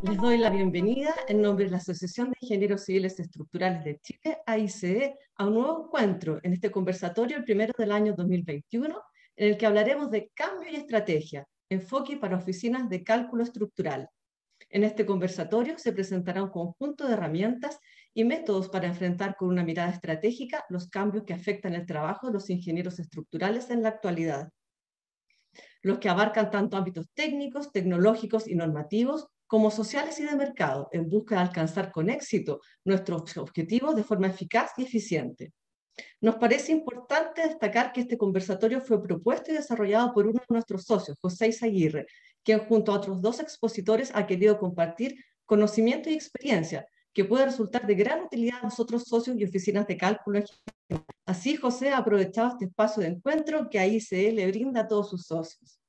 Les doy la bienvenida en nombre de la Asociación de Ingenieros Civiles Estructurales de Chile, AICE, a un nuevo encuentro en este conversatorio, el primero del año 2021, en el que hablaremos de cambio y estrategia, enfoque para oficinas de cálculo estructural. En este conversatorio se presentará un conjunto de herramientas y métodos para enfrentar con una mirada estratégica los cambios que afectan el trabajo de los ingenieros estructurales en la actualidad, los que abarcan tanto ámbitos técnicos, tecnológicos y normativos, como sociales y de mercado, en busca de alcanzar con éxito nuestros objetivos de forma eficaz y eficiente. Nos parece importante destacar que este conversatorio fue propuesto y desarrollado por uno de nuestros socios, José Izaguirre, quien junto a otros dos expositores ha querido compartir conocimiento y experiencia que puede resultar de gran utilidad a nosotros socios y oficinas de cálculo. Así, José ha aprovechado este espacio de encuentro que AICE le brinda a todos sus socios.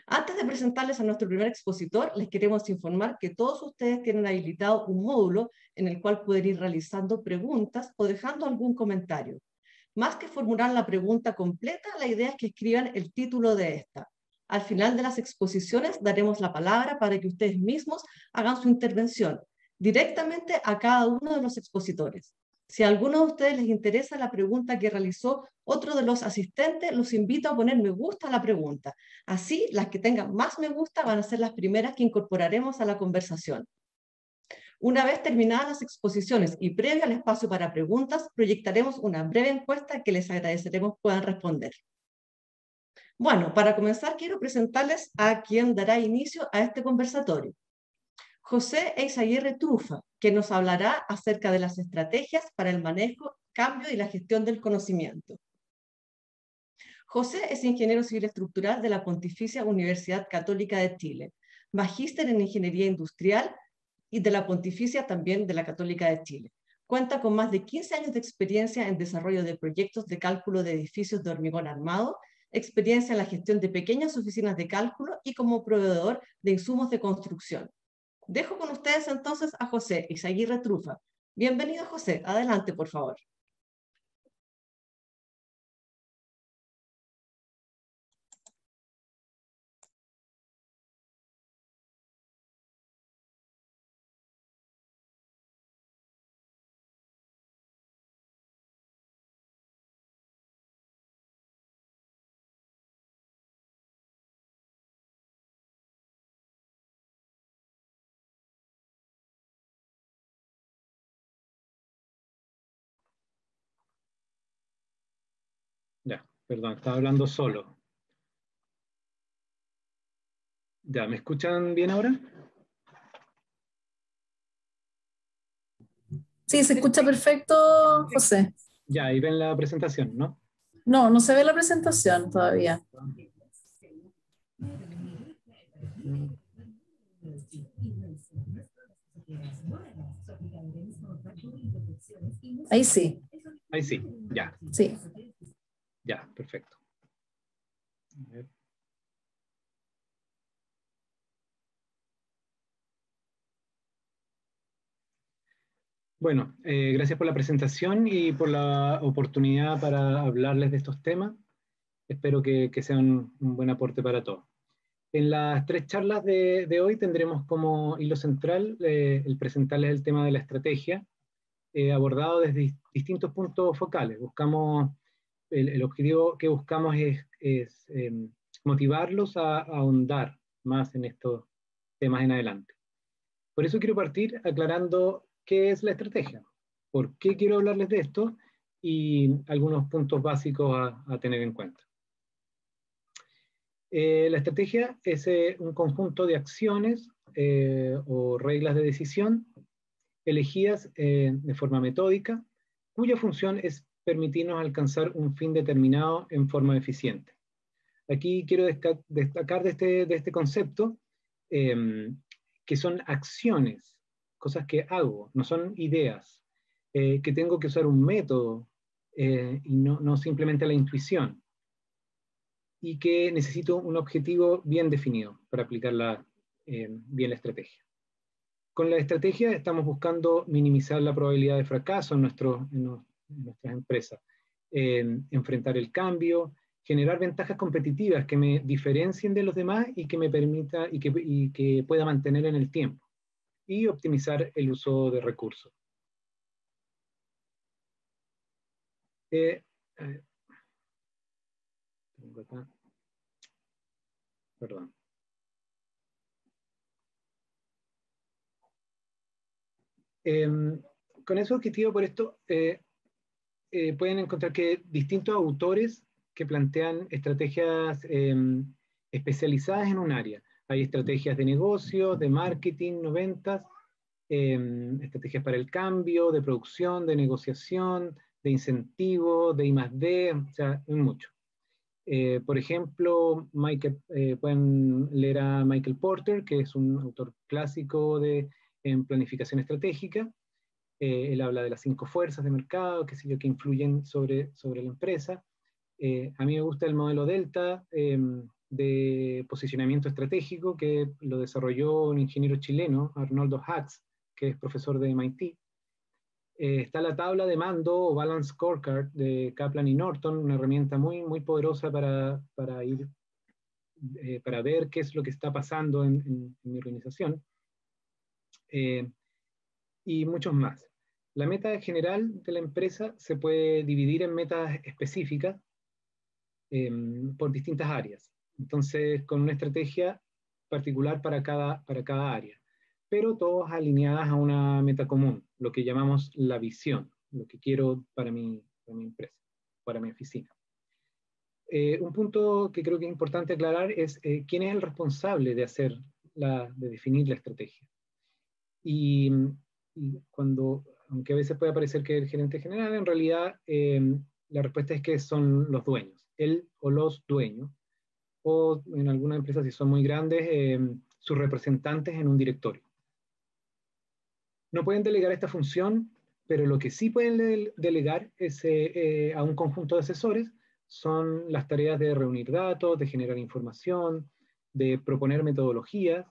Antes de presentarles a nuestro primer expositor, les queremos informar que todos ustedes tienen habilitado un módulo en el cual pueden ir realizando preguntas o dejando algún comentario. Más que formular la pregunta completa, la idea es que escriban el título de esta. Al final de las exposiciones daremos la palabra para que ustedes mismos hagan su intervención directamente a cada uno de los expositores. Si a alguno de ustedes les interesa la pregunta que realizó otro de los asistentes, los invito a poner me gusta a la pregunta. Así, las que tengan más me gusta van a ser las primeras que incorporaremos a la conversación. Una vez terminadas las exposiciones y previo al espacio para preguntas, proyectaremos una breve encuesta que les agradeceremos puedan responder. Bueno, para comenzar quiero presentarles a quien dará inicio a este conversatorio. José Eizaguirre Trufa, que nos hablará acerca de las estrategias para el manejo, cambio y la gestión del conocimiento. José es ingeniero civil estructural de la Pontificia Universidad Católica de Chile, magíster en Ingeniería Industrial y de la Pontificia también de la Católica de Chile. Cuenta con más de 15 años de experiencia en desarrollo de proyectos de cálculo de edificios de hormigón armado, experiencia en la gestión de pequeñas oficinas de cálculo y como proveedor de insumos de construcción. Dejo con ustedes entonces a José Eizaguirre Trufa. Bienvenido, José. Adelante, por favor. Ya, perdón, estaba hablando solo. Ya, ¿me escuchan bien ahora? Sí, se escucha perfecto, José. Ya, ahí ven la presentación, ¿no? No, no se ve la presentación todavía. Ahí sí. Ahí sí, ya. Sí. Ya, perfecto. A ver. Bueno, gracias por la presentación y por la oportunidad para hablarles de estos temas. Espero que sean un buen aporte para todos. En las tres charlas de hoy tendremos como hilo central el presentarles el tema de la estrategia, abordado desde distintos puntos focales. El objetivo que buscamos es motivarlos a ahondar más en estos temas en adelante. Por eso quiero partir aclarando qué es la estrategia, por qué quiero hablarles de esto y algunos puntos básicos a tener en cuenta. La estrategia es un conjunto de acciones o reglas de decisión elegidas de forma metódica, cuya función es permitirnos alcanzar un fin determinado en forma eficiente. Aquí quiero destacar de este concepto que son acciones, cosas que hago, no son ideas, que tengo que usar un método y no simplemente la intuición, y que necesito un objetivo bien definido para aplicar bien la estrategia. Con la estrategia estamos buscando minimizar la probabilidad de fracaso en nuestras empresas, enfrentar el cambio, generar ventajas competitivas que me diferencien de los demás y que me permita y que pueda mantener en el tiempo. y optimizar el uso de recursos. Tengo acá. Perdón. Con ese objetivo, por esto, pueden encontrar que distintos autores que plantean estrategias especializadas en un área. Hay estrategias de negocio, de marketing, no ventas, estrategias para el cambio, de producción, de negociación, de incentivo, de I+D, o sea, hay mucho. Por ejemplo, pueden leer a Michael Porter, que es un autor clásico en planificación estratégica. Él habla de las 5 fuerzas de mercado, qué sé yo, que influyen sobre la empresa. A mí me gusta el modelo Delta de posicionamiento estratégico, que lo desarrolló un ingeniero chileno, Arnoldo Hatz, que es profesor de MIT. Está la tabla de mando o Balance Scorecard de Kaplan y Norton, una herramienta muy, muy poderosa para ver qué es lo que está pasando en mi organización. Y muchos más. La meta general de la empresa se puede dividir en metas específicas por distintas áreas. Entonces, con una estrategia particular para cada área, pero todas alineadas a una meta común, lo que llamamos la visión, lo que quiero para mi empresa, para mi oficina. Un punto que creo que es importante aclarar es quién es el responsable de definir la estrategia. Y aunque a veces puede parecer que es el gerente general, en realidad la respuesta es que son los dueños, él o los dueños, o en algunas empresas, si son muy grandes, sus representantes en un directorio. No pueden delegar esta función, pero lo que sí pueden delegar es a un conjunto de asesores, son las tareas de reunir datos, de generar información, de proponer metodologías,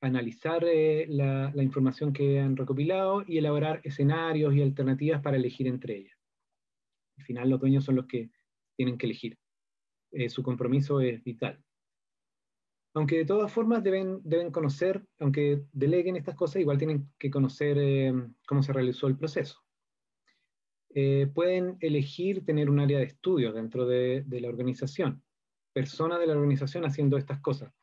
analizar la información que han recopilado y elaborar escenarios y alternativas para elegir entre ellas. Al final los dueños son los que tienen que elegir. Su compromiso es vital. Aunque de todas formas deben conocer, aunque deleguen estas cosas, igual tienen que conocer cómo se realizó el proceso. Pueden elegir tener un área de estudio dentro de la organización, personas de la organización haciendo estas cosas.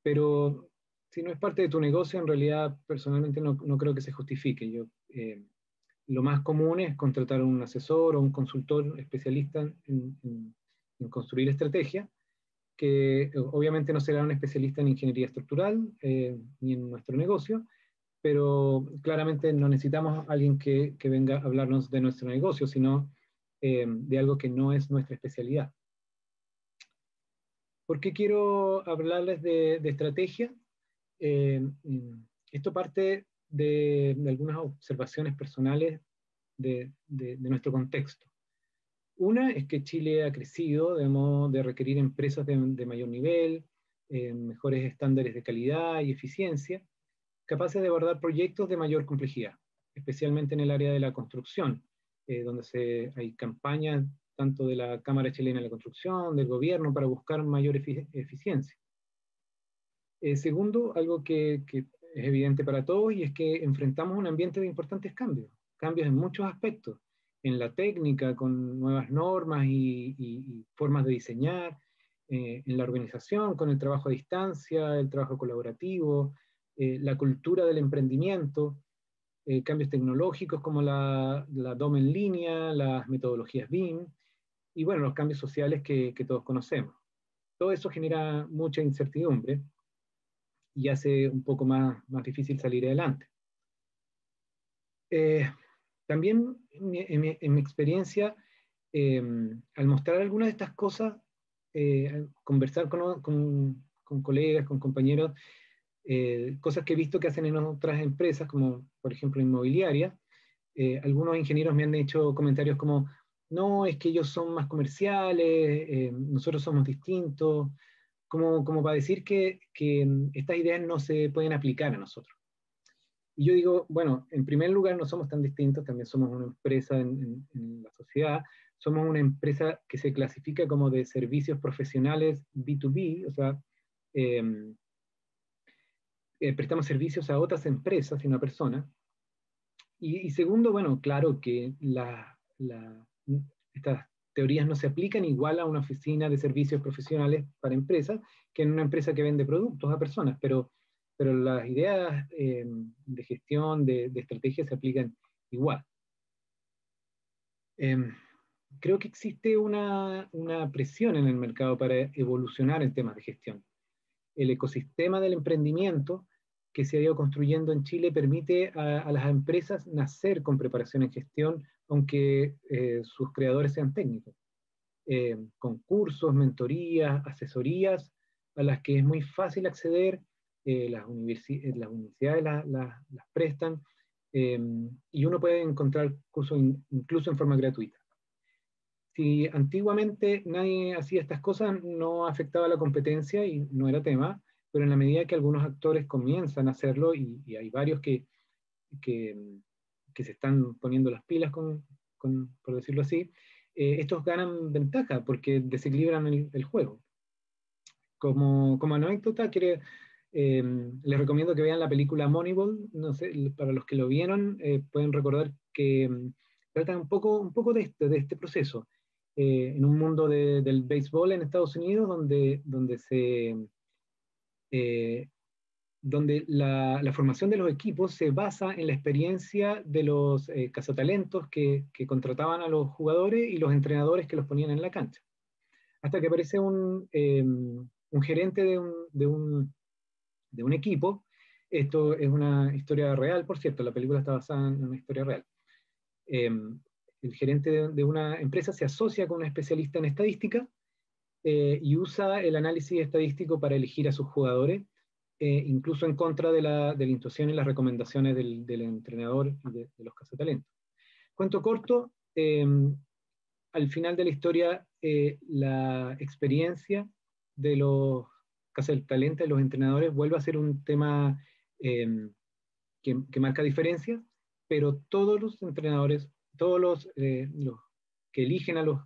Pero si no es parte de tu negocio, en realidad personalmente no creo que se justifique. Lo más común es contratar un asesor o un consultor especialista en construir estrategia, que obviamente no será un especialista en ingeniería estructural ni en nuestro negocio, pero claramente no necesitamos a alguien que venga a hablarnos de nuestro negocio, sino de algo que no es nuestra especialidad. ¿Por qué quiero hablarles de estrategia? Esto parte de algunas observaciones personales de nuestro contexto. Una es que Chile ha crecido de modo de requerir empresas de mayor nivel, mejores estándares de calidad y eficiencia, capaces de abordar proyectos de mayor complejidad, especialmente en el área de la construcción, donde hay campañas tanto de la Cámara Chilena de la Construcción, del gobierno, para buscar mayor eficiencia. Segundo, algo que es evidente para todos, y es que enfrentamos un ambiente de importantes cambios en muchos aspectos, en la técnica, con nuevas normas y formas de diseñar, en la organización, con el trabajo a distancia, el trabajo colaborativo, la cultura del emprendimiento, cambios tecnológicos como la DOM en línea, las metodologías BIM, y bueno, los cambios sociales que todos conocemos. Todo eso genera mucha incertidumbre y hace un poco más difícil salir adelante. También en mi experiencia, al mostrar algunas de estas cosas, al conversar con colegas, con compañeros, cosas que he visto que hacen en otras empresas, como por ejemplo inmobiliaria, algunos ingenieros me han hecho comentarios como, no, es que ellos son más comerciales, nosotros somos distintos, como para decir que estas ideas no se pueden aplicar a nosotros. Y yo digo, bueno, en primer lugar no somos tan distintos, también somos una empresa en la sociedad, somos una empresa que se clasifica como de servicios profesionales B2B, o sea, prestamos servicios a otras empresas y no a personas. Y segundo, bueno, claro que estas teorías no se aplican igual a una oficina de servicios profesionales para empresas que en una empresa que vende productos a personas, pero las ideas de gestión, de estrategia se aplican igual. Creo que existe una presión en el mercado para evolucionar en temas de gestión. El ecosistema del emprendimiento que se ha ido construyendo en Chile permite a las empresas nacer con preparación en gestión, aunque sus creadores sean técnicos. Concursos, mentorías, asesorías, a las que es muy fácil acceder, las universidades las prestan, y uno puede encontrar cursos incluso en forma gratuita. Si antiguamente nadie hacía estas cosas, no afectaba la competencia y no era tema, pero en la medida que algunos actores comienzan a hacerlo, y hay varios que se están poniendo las pilas, por decirlo así, estos ganan ventaja porque desequilibran el juego. Como anécdota, les recomiendo que vean la película Moneyball. No sé, para los que lo vieron, pueden recordar que trata un poco de este proceso. En un mundo del béisbol en Estados Unidos, donde la formación de los equipos se basa en la experiencia de los cazatalentos que contrataban a los jugadores y los entrenadores que los ponían en la cancha. Hasta que aparece un gerente de un equipo. Esto es una historia real, por cierto, la película está basada en una historia real. El gerente de una empresa se asocia con un especialista en estadística y usa el análisis estadístico para elegir a sus jugadores, incluso en contra de la intuición y las recomendaciones del entrenador y de los cazatalentos. Cuento corto, al final de la historia, la experiencia de los cazatalentos, de los entrenadores, vuelve a ser un tema que marca diferencias, pero todos los entrenadores, todos los que eligen a los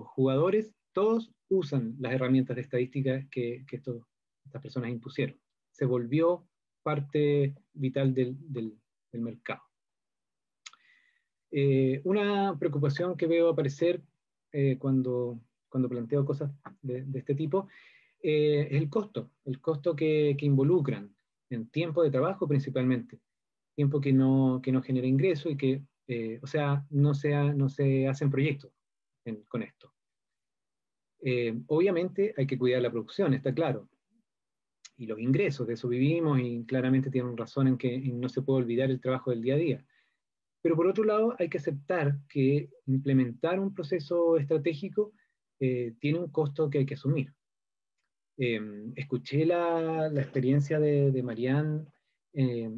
jugadores, todos usan las herramientas de estadística que estas personas impusieron. Se volvió parte vital del mercado. Una preocupación que veo aparecer cuando planteo cosas de este tipo es el costo que involucran en tiempo de trabajo principalmente, tiempo que no genera ingreso y que, o sea, no se hacen proyectos con esto. Obviamente hay que cuidar la producción, está claro, y los ingresos, de eso vivimos, y claramente tienen razón en que no se puede olvidar el trabajo del día a día. Pero por otro lado, hay que aceptar que implementar un proceso estratégico tiene un costo que hay que asumir. Escuché la experiencia de Marianne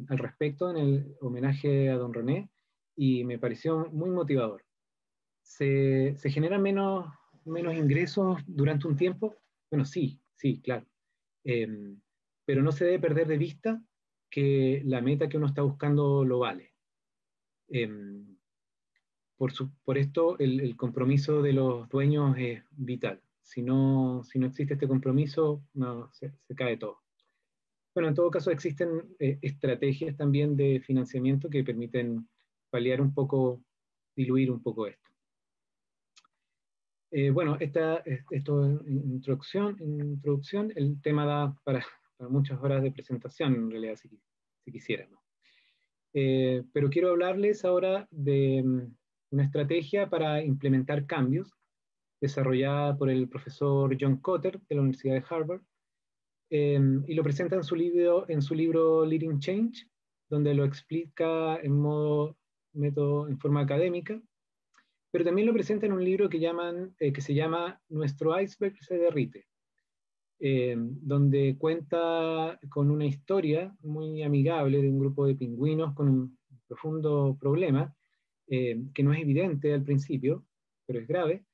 al respecto en el homenaje a don René, y me pareció muy motivador. ¿Se generan menos ingresos durante un tiempo? Bueno, sí, claro. Pero no se debe perder de vista que la meta que uno está buscando lo vale. Por esto el compromiso de los dueños es vital. Si no existe este compromiso, se cae todo. Bueno, en todo caso existen estrategias también de financiamiento que permiten paliar un poco, diluir un poco esto. Bueno, esto es introducción. El tema da para muchas horas de presentación, en realidad, si quisiéramos. Pero quiero hablarles ahora de una estrategia para implementar cambios desarrollada por el profesor John Kotter de la Universidad de Harvard, y lo presenta en su libro Leading Change, donde lo explica en forma académica, pero también lo presenta en un libro que se llama Nuestro iceberg se derrite, donde cuenta con una historia muy amigable de un grupo de pingüinos con un profundo problema, que no es evidente al principio, pero es grave.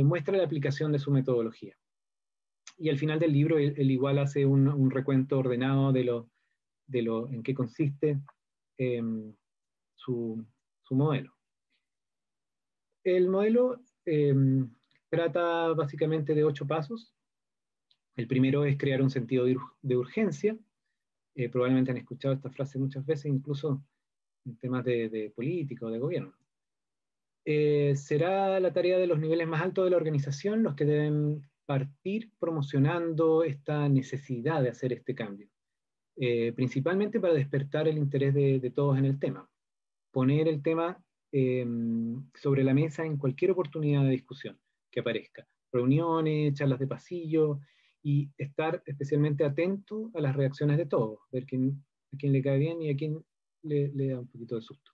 Muestra la aplicación de su metodología. Y al final del libro él igual hace un recuento ordenado de lo en qué consiste su modelo. El modelo trata básicamente de 8 pasos. El primero es crear un sentido de urgencia. Probablemente han escuchado esta frase muchas veces, incluso en temas de política o de gobierno. Será la tarea de los niveles más altos de la organización los que deben partir promocionando esta necesidad de hacer este cambio, principalmente para despertar el interés de todos en el tema, poner el tema sobre la mesa en cualquier oportunidad de discusión que aparezca, reuniones, charlas de pasillo, y estar especialmente atento a las reacciones de todos, ver a quién le cae bien y a quién le da un poquito de susto.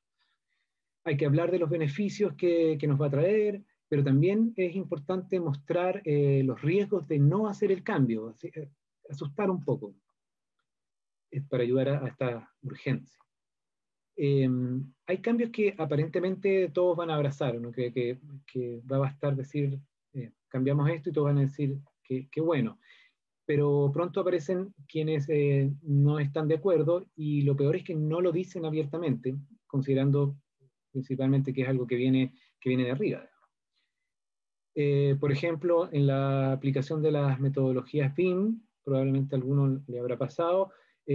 Hay que hablar de los beneficios que nos va a traer, pero también es importante mostrar los riesgos de no hacer el cambio, así, asustar un poco, para ayudar a esta urgencia. Hay cambios que aparentemente todos van a abrazar, ¿no? que va a bastar decir, cambiamos esto y todos van a decir que bueno, pero pronto aparecen quienes no están de acuerdo, y lo peor es que no lo dicen abiertamente, considerando principalmente que es algo que viene de arriba. Por ejemplo, en la aplicación de las metodologías BIM, probablemente a alguno le habrá pasado,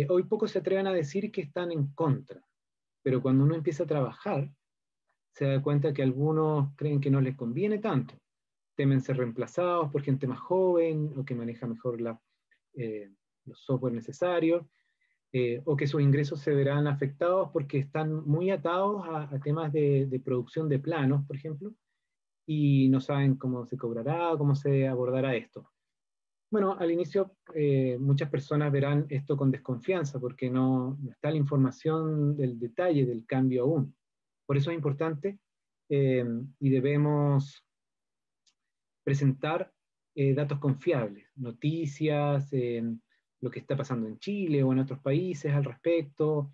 hoy pocos se atreven a decir que están en contra, pero cuando uno empieza a trabajar, se da cuenta que algunos creen que no les conviene tanto, temen ser reemplazados por gente más joven o que maneja mejor los software necesarios, o que sus ingresos se verán afectados porque están muy atados a temas de producción de planos, por ejemplo, y no saben cómo se cobrará, cómo se abordará esto. Bueno, al inicio muchas personas verán esto con desconfianza porque no está la información del detalle del cambio aún. Por eso es importante y debemos presentar datos confiables, noticias, lo que está pasando en Chile o en otros países al respecto,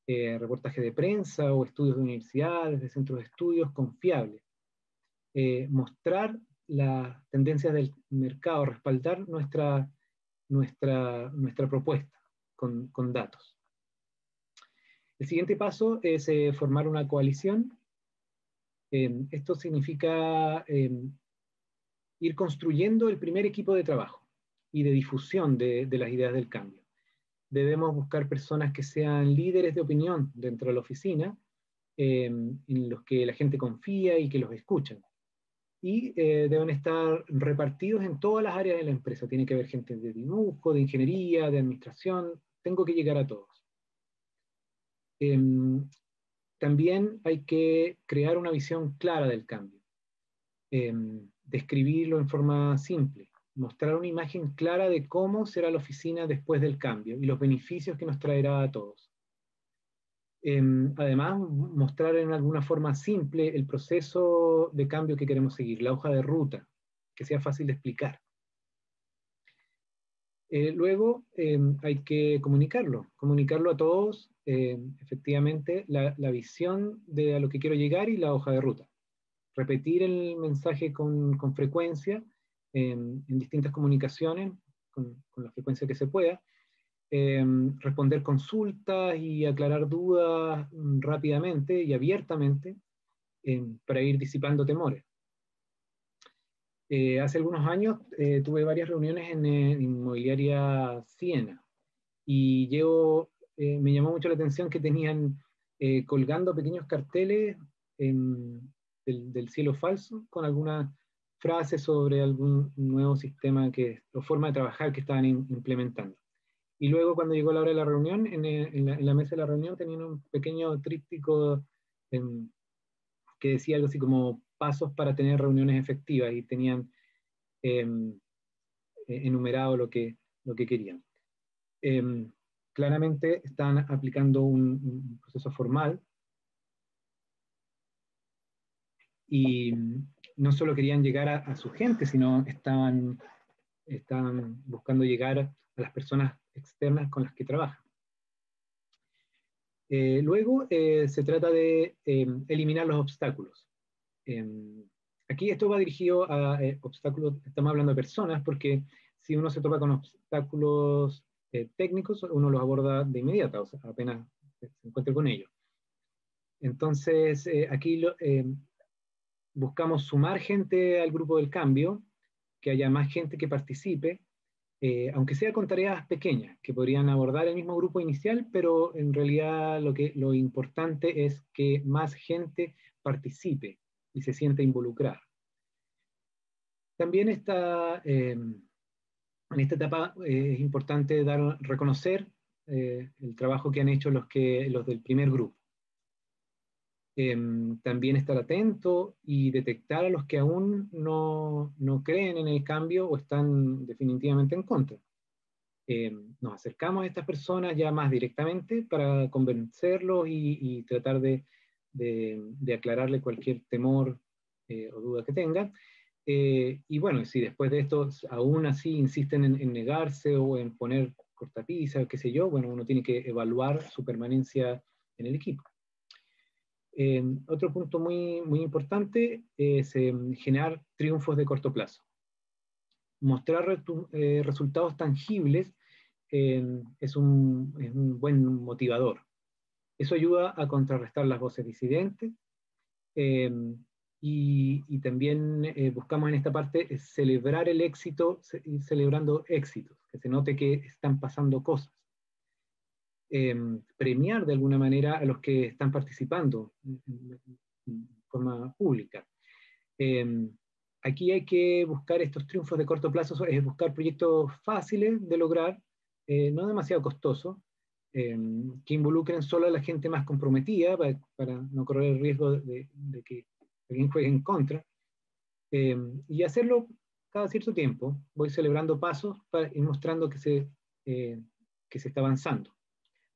reportajes de prensa o estudios de universidades, de centros de estudios confiables. Mostrar las tendencias del mercado, respaldar nuestra propuesta con datos. El siguiente paso es formar una coalición. Esto significa ir construyendo el primer equipo de trabajo y de difusión de las ideas del cambio. Debemos buscar personas que sean líderes de opinión dentro de la oficina, en los que la gente confía y que los escuchan. Y deben estar repartidos en todas las áreas de la empresa. Tiene que haber gente de dibujo, de ingeniería, de administración. Tengo que llegar a todos. También hay que crear una visión clara del cambio. Describirlo en forma simple. Mostrar una imagen clara de cómo será la oficina después del cambio y los beneficios que nos traerá a todos. Además, mostrar en alguna forma simple el proceso de cambio que queremos seguir, la hoja de ruta, que sea fácil de explicar. Luego hay que comunicarlo a todos, efectivamente, la visión de a lo que quiero llegar y la hoja de ruta. Repetir el mensaje con frecuencia en distintas comunicaciones, con la frecuencia que se pueda. Responder consultas y aclarar dudas rápidamente y abiertamente para ir disipando temores. Hace algunos años tuve varias reuniones en Inmobiliaria Siena y me llamó mucho la atención que tenían colgando pequeños carteles del cielo falso con algunas frases sobre algún nuevo sistema o forma de trabajar que estaban implementando. Y luego cuando llegó la hora de la reunión, en la mesa de la reunión tenían un pequeño tríptico que decía algo así como pasos para tener reuniones efectivas, y tenían enumerado lo que querían. Claramente están aplicando un proceso formal, y no solo querían llegar a su gente, sino estaban buscando llegar a las personas externas con las que trabajan. Luego se trata de eliminar los obstáculos. Aquí esto va dirigido a obstáculos, estamos hablando de personas, porque si uno se topa con obstáculos técnicos, uno los aborda de inmediato, o sea, apenas se encuentre con ellos. Entonces, aquí buscamos sumar gente al grupo del cambio, que haya más gente que participe, aunque sea con tareas pequeñas, que podrían abordar el mismo grupo inicial, pero en realidad lo importante es que más gente participe y se sienta involucrada. También en esta etapa es importante reconocer el trabajo que han hecho los del primer grupo. También estar atento y detectar a los que aún no creen en el cambio o están definitivamente en contra. Nos acercamos a estas personas ya más directamente para convencerlos y tratar de aclararle cualquier temor o duda que tengan. Y bueno, si después de esto aún así insisten en negarse o en poner cortapisa o qué sé yo, bueno, uno tiene que evaluar su permanencia en el equipo. Otro punto muy, muy importante es generar triunfos de corto plazo. Mostrar resultados tangibles es un buen motivador. Eso ayuda a contrarrestar las voces disidentes y también buscamos en esta parte celebrar el éxito, celebrando éxitos, que se note que están pasando cosas. Premiar de alguna manera a los que están participando en forma pública. Aquí hay que buscar estos triunfos de corto plazo, es buscar proyectos fáciles de lograr, no demasiado costosos, que involucren solo a la gente más comprometida para no correr el riesgo de que alguien juegue en contra, y hacerlo cada cierto tiempo. Voy celebrando pasos para ir mostrando que se está avanzando,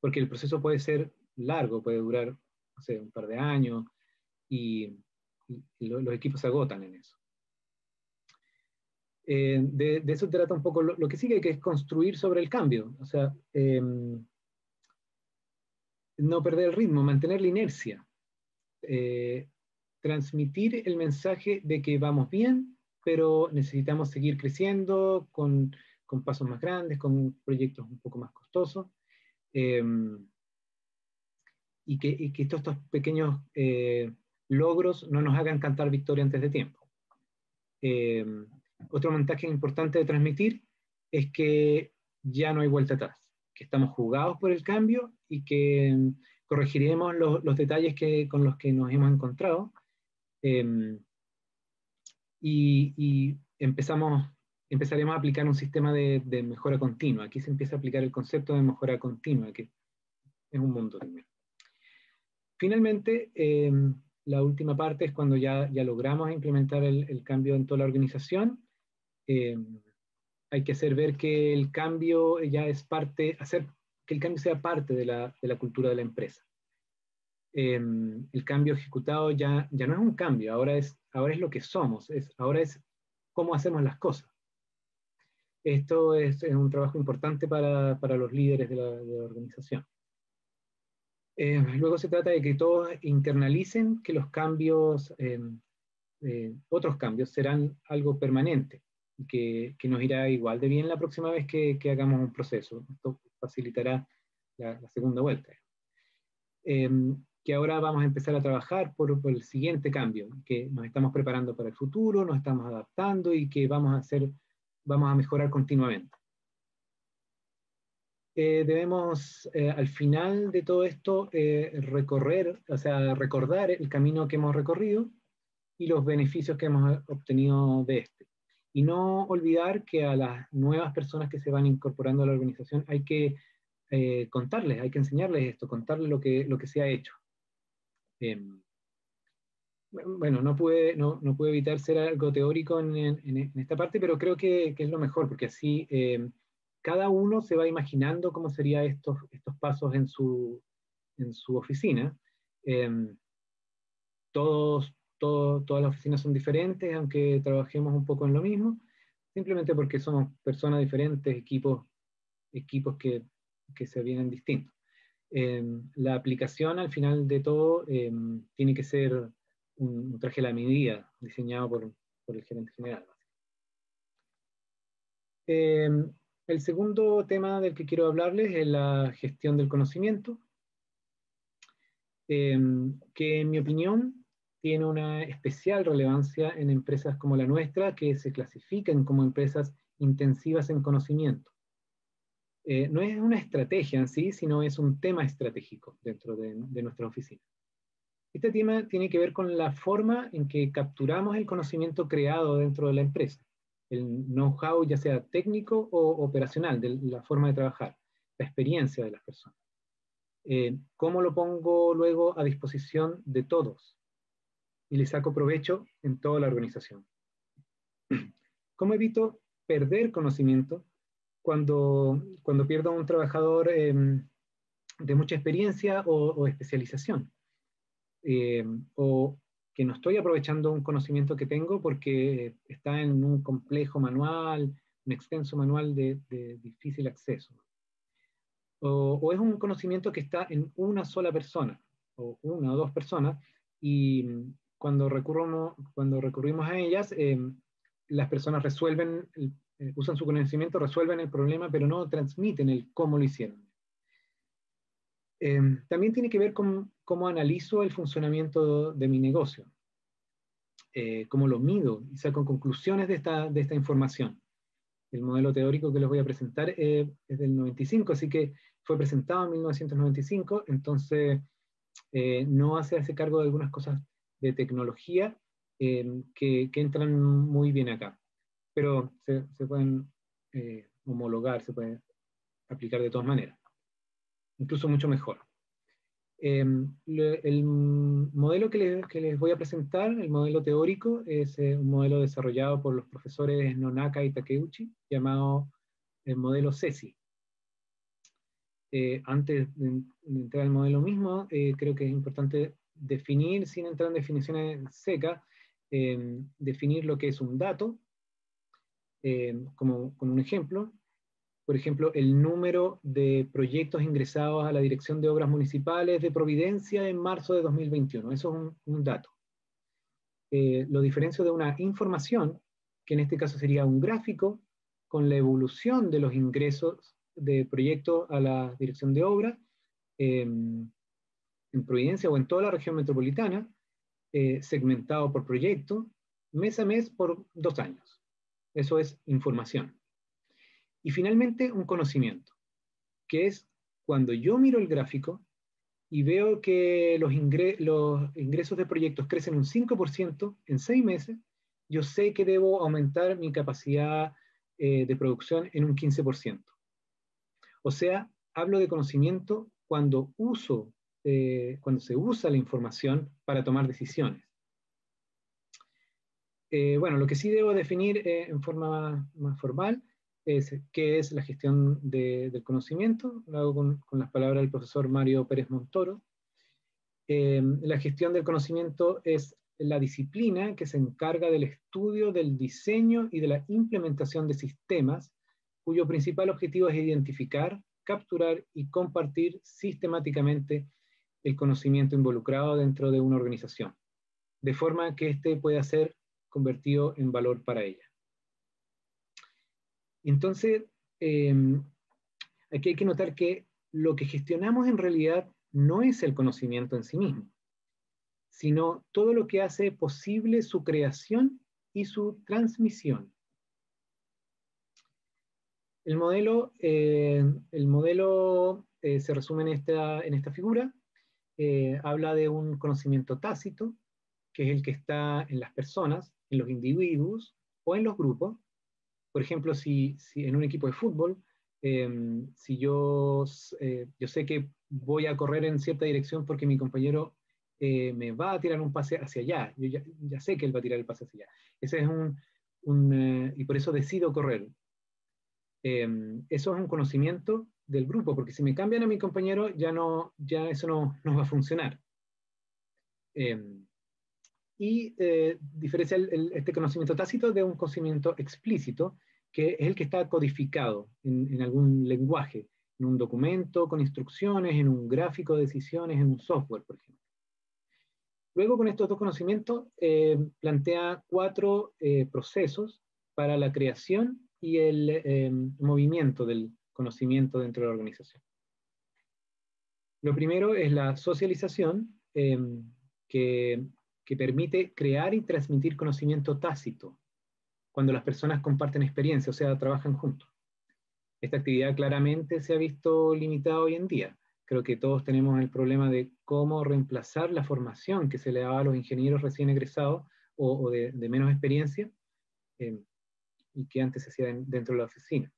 porque el proceso puede ser largo, puede durar, no sé, un par de años, y los equipos se agotan en eso. De eso trata un poco lo que sigue, que es construir sobre el cambio, o sea, no perder el ritmo, mantener la inercia, transmitir el mensaje de que vamos bien, pero necesitamos seguir creciendo con pasos más grandes, con proyectos un poco más costosos, y que todos estos pequeños logros no nos hagan cantar victoria antes de tiempo. Otro mensaje importante de transmitir es que ya no hay vuelta atrás, que estamos jugados por el cambio y que corregiremos los detalles con los que nos hemos encontrado, y empezaremos a aplicar un sistema de mejora continua. Aquí se empieza a aplicar el concepto de mejora continua, que es un mundo también. Finalmente, la última parte es cuando ya logramos implementar el cambio en toda la organización. Hay que hacer ver que el cambio ya es hacer que el cambio sea parte de la cultura de la empresa. El cambio ejecutado ya no es un cambio, ahora es lo que somos, ahora es cómo hacemos las cosas. Esto es un trabajo importante para los líderes de la organización. Luego se trata de que todos internalicen que los cambios, otros cambios, serán algo permanente, y que nos irá igual de bien la próxima vez que hagamos un proceso. Esto facilitará la segunda vuelta. Que ahora vamos a empezar a trabajar por el siguiente cambio, que nos estamos preparando para el futuro, nos estamos adaptando y que vamos a mejorar continuamente. Debemos al final de todo esto recordar el camino que hemos recorrido y los beneficios que hemos obtenido de este. Y no olvidar que a las nuevas personas que se van incorporando a la organización hay que contarles, hay que enseñarles esto, contarles lo que se ha hecho. Bueno, no pude evitar ser algo teórico en esta parte, pero creo que es lo mejor, porque así cada uno se va imaginando cómo serían estos pasos en su oficina. Todas las oficinas son diferentes, aunque trabajemos un poco en lo mismo, simplemente porque somos personas diferentes, equipos que se vienen distintos. La aplicación al final de todo tiene que ser un traje a la medida diseñado por el gerente general. El segundo tema del que quiero hablarles es la gestión del conocimiento, que en mi opinión tiene una especial relevancia en empresas como la nuestra, que se clasifican como empresas intensivas en conocimiento. No es una estrategia en sí, sino es un tema estratégico dentro de nuestra oficina. Este tema tiene que ver con la forma en que capturamos el conocimiento creado dentro de la empresa, el know-how ya sea técnico o operacional, de la forma de trabajar, la experiencia de las personas. ¿Cómo lo pongo luego a disposición de todos? Y le saco provecho en toda la organización. ¿Cómo evito perder conocimiento cuando pierdo a un trabajador de mucha experiencia o especialización? O que no estoy aprovechando un conocimiento que tengo porque está en un complejo manual, un extenso manual de difícil acceso. O es un conocimiento que está en una sola persona, o una o dos personas, y cuando recurrimos a ellas, las personas usan su conocimiento, resuelven el problema, pero no transmiten el cómo lo hicieron. También tiene que ver con cómo analizo el funcionamiento de mi negocio, cómo lo mido y saco conclusiones de esta información. El modelo teórico que les voy a presentar es del 95, así que fue presentado en 1995, entonces no hace cargo de algunas cosas de tecnología que entran muy bien acá, pero se pueden homologar, se pueden aplicar de todas maneras, incluso mucho mejor. El modelo que les voy a presentar, el modelo teórico, es un modelo desarrollado por los profesores Nonaka y Takeuchi, llamado el modelo CESI. Antes de entrar al modelo mismo, creo que es importante definir, sin entrar en definiciones secas, definir lo que es un dato, como con un ejemplo. Por ejemplo, el número de proyectos ingresados a la Dirección de Obras Municipales de Providencia en marzo de 2021. Eso es un dato. Lo diferencio de una información, que en este caso sería un gráfico, con la evolución de los ingresos de proyectos a la Dirección de Obras en Providencia o en toda la región metropolitana, segmentado por proyecto, mes a mes por 2 años. Eso es información. Y finalmente, un conocimiento, que es cuando yo miro el gráfico y veo que los ingresos de proyectos crecen un 5% en 6 meses, yo sé que debo aumentar mi capacidad de producción en un 15%. O sea, hablo de conocimiento cuando se usa la información para tomar decisiones. Bueno, lo que sí debo definir en forma más formal es qué es la gestión del conocimiento. Lo hago con las palabras del profesor Mario Pérez Montoro. La gestión del conocimiento es la disciplina que se encarga del estudio, del diseño y de la implementación de sistemas cuyo principal objetivo es identificar, capturar y compartir sistemáticamente el conocimiento involucrado dentro de una organización, de forma que éste pueda ser convertido en valor para ella. Entonces, aquí hay que notar que lo que gestionamos en realidad no es el conocimiento en sí mismo, sino todo lo que hace posible su creación y su transmisión. El modelo se resume en esta figura. Habla de un conocimiento tácito, que es el que está en las personas, en los individuos o en los grupos. Por ejemplo, si en un equipo de fútbol, si yo sé que voy a correr en cierta dirección porque mi compañero me va a tirar un pase hacia allá, yo ya sé que él va a tirar el pase hacia allá. Ese es y por eso decido correr. Eso es un conocimiento del grupo, porque si me cambian a mi compañero, ya eso no va a funcionar. Y diferencia este conocimiento tácito de un conocimiento explícito, que es el que está codificado en algún lenguaje, en un documento con instrucciones, en un gráfico de decisiones, en un software, por ejemplo. Luego, con estos dos conocimientos, plantea 4 procesos para la creación y el movimiento del conocimiento dentro de la organización. Lo primero es la socialización, que permite crear y transmitir conocimiento tácito. cuando las personas comparten experiencia, o sea, trabajan juntos. Esta actividad claramente se ha visto limitada hoy en día. Creo que todos tenemos el problema de cómo reemplazar la formación que se le daba a los ingenieros recién egresados o de menos experiencia, y que antes se hacía dentro de la oficina.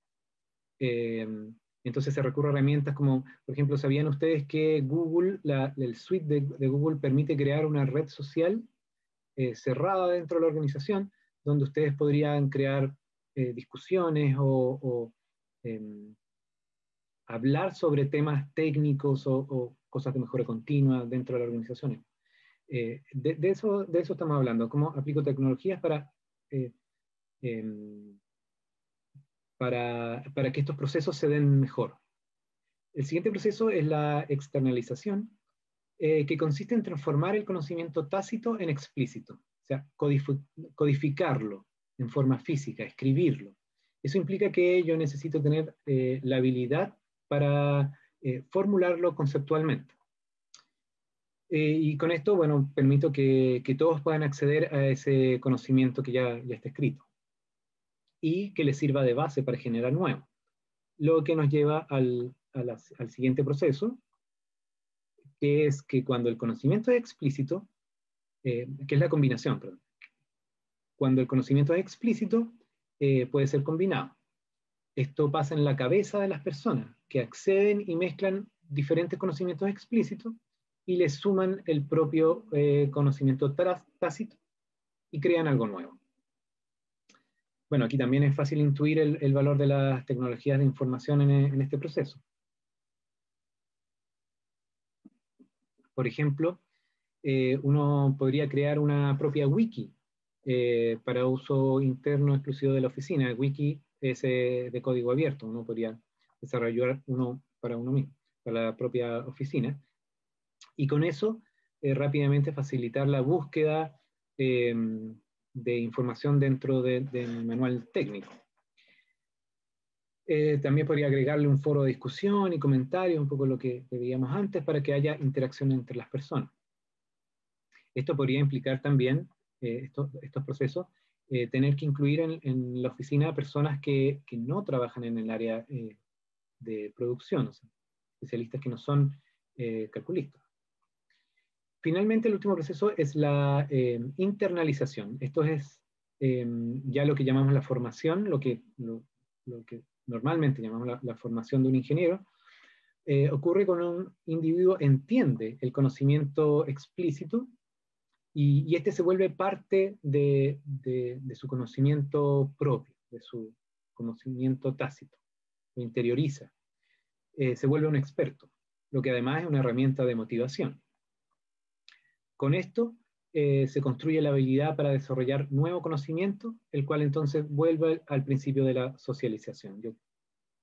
Entonces se recurre a herramientas como, por ejemplo, ¿sabían ustedes que Google, el suite de Google permite crear una red social cerrada dentro de la organización, donde ustedes podrían crear discusiones o hablar sobre temas técnicos o cosas de mejora continua dentro de las organizaciones? De eso estamos hablando, cómo aplico tecnologías para que estos procesos se den mejor. El siguiente proceso es la externalización, que consiste en transformar el conocimiento tácito en explícito, o sea, codificarlo en forma física, escribirlo. Eso implica que yo necesito tener la habilidad para formularlo conceptualmente. Y con esto, bueno, permito que todos puedan acceder a ese conocimiento que ya está escrito y que les sirva de base para generar nuevo. Lo que nos lleva al siguiente proceso, que es que cuando el conocimiento es explícito, que es la combinación, perdón. Cuando el conocimiento es explícito, puede ser combinado. Esto pasa en la cabeza de las personas, que acceden y mezclan diferentes conocimientos explícitos y les suman el propio conocimiento tácito y crean algo nuevo. Bueno, aquí también es fácil intuir el valor de las tecnologías de información en este proceso. Por ejemplo, uno podría crear una propia wiki para uso interno exclusivo de la oficina. El wiki es de código abierto, uno podría desarrollar uno para uno mismo, para la propia oficina. Y con eso, rápidamente facilitar la búsqueda de información dentro del manual técnico. También podría agregarle un foro de discusión y comentarios, un poco lo que veíamos antes, para que haya interacción entre las personas. Esto podría implicar también, estos procesos, tener que incluir en la oficina personas que no trabajan en el área de producción, o sea, especialistas que no son calculistas. Finalmente, el último proceso es la internalización. Esto es ya lo que llamamos la formación, lo que normalmente llamamos la formación de un ingeniero. Ocurre cuando un individuo entiende el conocimiento explícito y este se vuelve parte de su conocimiento propio, de su conocimiento tácito, lo interioriza, se vuelve un experto, lo que además es una herramienta de motivación. Con esto se construye la habilidad para desarrollar nuevo conocimiento, el cual entonces vuelve al principio de la socialización.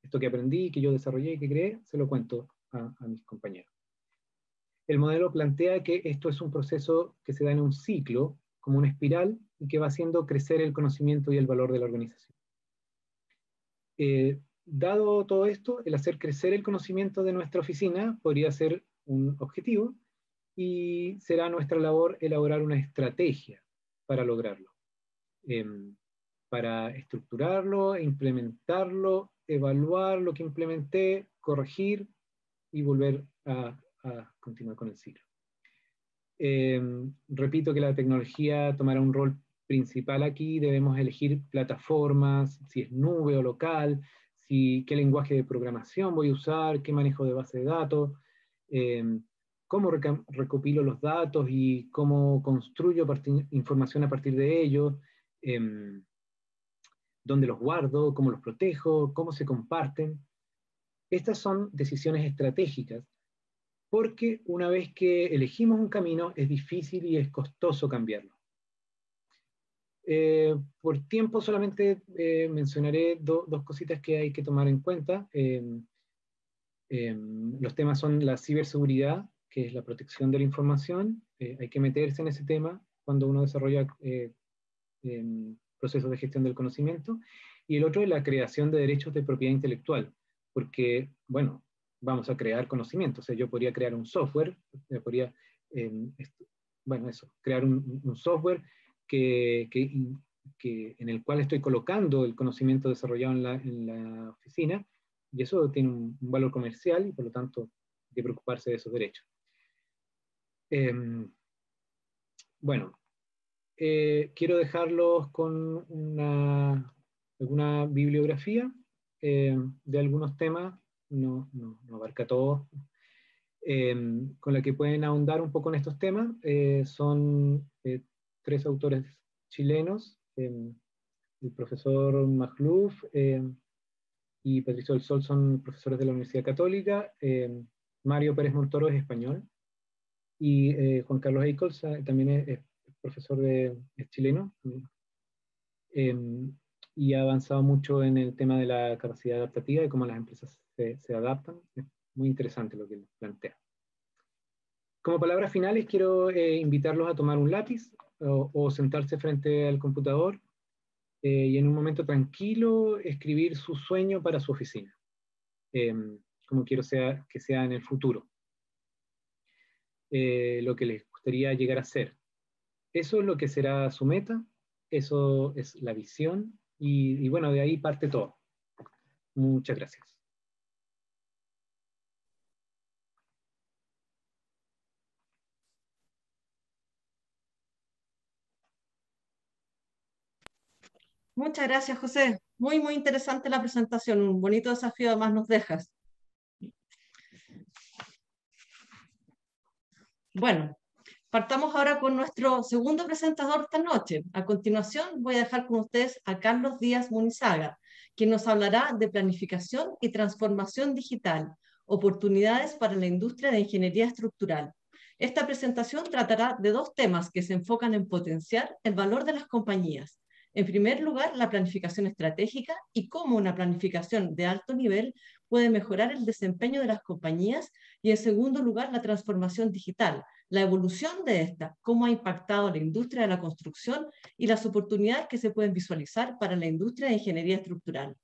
Esto que aprendí, que yo desarrollé y que creé, se lo cuento a mis compañeros. El modelo plantea que esto es un proceso que se da en un ciclo, como una espiral, y que va haciendo crecer el conocimiento y el valor de la organización. Dado todo esto, el hacer crecer el conocimiento de nuestra oficina podría ser un objetivo, y será nuestra labor elaborar una estrategia para lograrlo, para estructurarlo, implementarlo, evaluar lo que implementé, corregir y volver a continuar con el ciclo. Repito que la tecnología tomará un rol principal aquí. Debemos elegir plataformas, si es nube o local, qué lenguaje de programación voy a usar, qué manejo de base de datos, cómo recopilo los datos y cómo construyo información a partir de ellos, dónde los guardo, cómo los protejo, cómo se comparten. Estas son decisiones estratégicas, porque una vez que elegimos un camino es difícil y es costoso cambiarlo. Por tiempo solamente mencionaré dos cositas que hay que tomar en cuenta. Los temas son la ciberseguridad, que es la protección de la información. Hay que meterse en ese tema cuando uno desarrolla procesos de gestión del conocimiento. Y el otro es la creación de derechos de propiedad intelectual, porque, bueno, vamos a crear conocimiento. O sea, yo podría crear un software, podría, bueno, eso, crear un software que en el cual estoy colocando el conocimiento desarrollado en la oficina, y eso tiene un valor comercial y por lo tanto hay que preocuparse de esos derechos. Bueno, quiero dejarlos con alguna bibliografía de algunos temas, no abarca todo, con la que pueden ahondar un poco en estos temas. Son 3 autores chilenos, el profesor Magluf y Patricio del Sol son profesores de la Universidad Católica, Mario Pérez Montoro es español, y Juan Carlos Eichholz también es profesor es chileno, y ha avanzado mucho en el tema de la capacidad adaptativa y cómo las empresas se adaptan. Es muy interesante lo que plantea. Como palabras finales quiero invitarlos a tomar un lápiz o sentarse frente al computador y en un momento tranquilo escribir su sueño para su oficina, como quiero que sea en el futuro, lo que les gustaría llegar a ser. Eso es lo que será su meta, eso es la visión, y bueno, de ahí parte todo. Muchas gracias. Muchas gracias, José. Muy, muy interesante la presentación. Un bonito desafío además nos dejas. Bueno, partamos ahora con nuestro segundo presentador esta noche. A continuación voy a dejar con ustedes a Carlos Díaz Munizaga, quien nos hablará de planificación y transformación digital, oportunidades para la industria de ingeniería estructural. Esta presentación tratará de 2 temas que se enfocan en potenciar el valor de las compañías. En primer lugar, la planificación estratégica y cómo una planificación de alto nivel puede mejorar el desempeño de las compañías, y en segundo lugar, la transformación digital, la evolución de esta, cómo ha impactado la industria de la construcción y las oportunidades que se pueden visualizar para la industria de ingeniería estructural.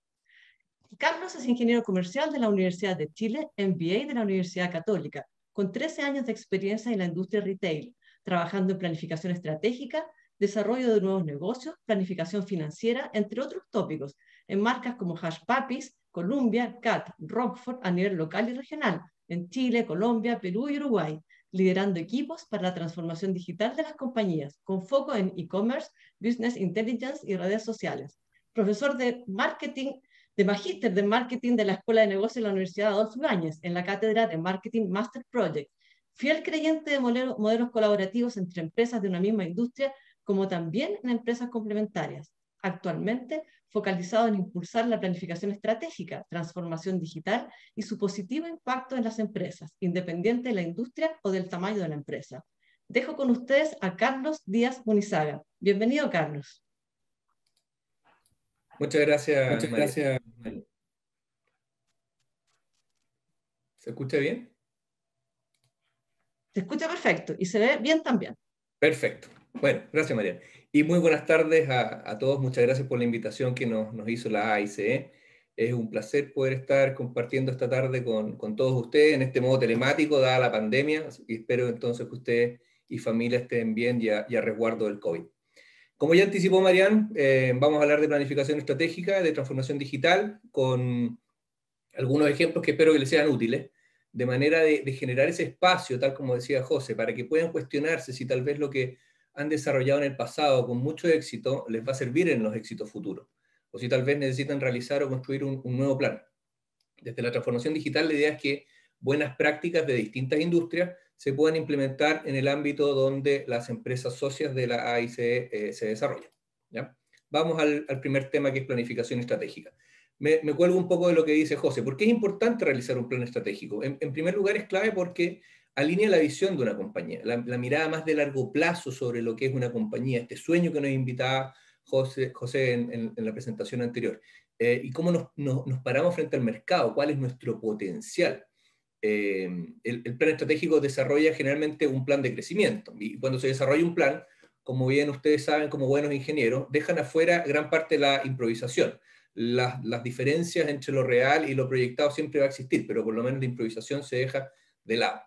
Carlos es ingeniero comercial de la Universidad de Chile, MBA de la Universidad Católica, con 13 años de experiencia en la industria retail, trabajando en planificación estratégica, desarrollo de nuevos negocios, planificación financiera, entre otros tópicos, en marcas como Hush Puppies, Columbia, Cat, Rockford a nivel local y regional, en Chile, Colombia, Perú y Uruguay, liderando equipos para la transformación digital de las compañías, con foco en e-commerce, business intelligence y redes sociales. Profesor de magíster de marketing de la Escuela de Negocios de la Universidad Adolfo Ibáñez, en la cátedra de Marketing Master Project. Fiel creyente de modelos colaborativos entre empresas de una misma industria, como también en empresas complementarias. Actualmente, focalizado en impulsar la planificación estratégica, transformación digital y su positivo impacto en las empresas, independiente de la industria o del tamaño de la empresa. Dejo con ustedes a Carlos Díaz Munizaga. Bienvenido, Carlos. Muchas gracias, María. ¿Se escucha bien? Se escucha perfecto y se ve bien también. Perfecto. Bueno, gracias, María. Y muy buenas tardes a todos. Muchas gracias por la invitación que nos hizo la AICE. Es un placer poder estar compartiendo esta tarde con todos ustedes en este modo telemático, dada la pandemia, y espero entonces que ustedes y familia estén bien y a resguardo del COVID. Como ya anticipó Marian, vamos a hablar de planificación estratégica, de transformación digital, con algunos ejemplos que espero que les sean útiles, de manera de generar ese espacio, tal como decía José, para que puedan cuestionarse si tal vez lo que han desarrollado en el pasado con mucho éxito les va a servir en los éxitos futuros, o si tal vez necesitan realizar o construir un nuevo plan. Desde la transformación digital, la idea es que buenas prácticas de distintas industrias se puedan implementar en el ámbito donde las empresas socias de la AICE se desarrollan, ¿ya? Vamos al primer tema, que es planificación estratégica. Me cuelgo un poco de lo que dice José. ¿Por qué es importante realizar un plan estratégico? En primer lugar, es clave porque alinea la visión de una compañía, la mirada más de largo plazo sobre lo que es una compañía, este sueño que nos invitaba José en la presentación anterior. Y cómo nos paramos frente al mercado, cuál es nuestro potencial. El plan estratégico desarrolla generalmente un plan de crecimiento, y cuando se desarrolla un plan, como bien ustedes saben como buenos ingenieros, dejan afuera gran parte de la improvisación. Las diferencias entre lo real y lo proyectado siempre va a existir, pero por lo menos la improvisación se deja de lado.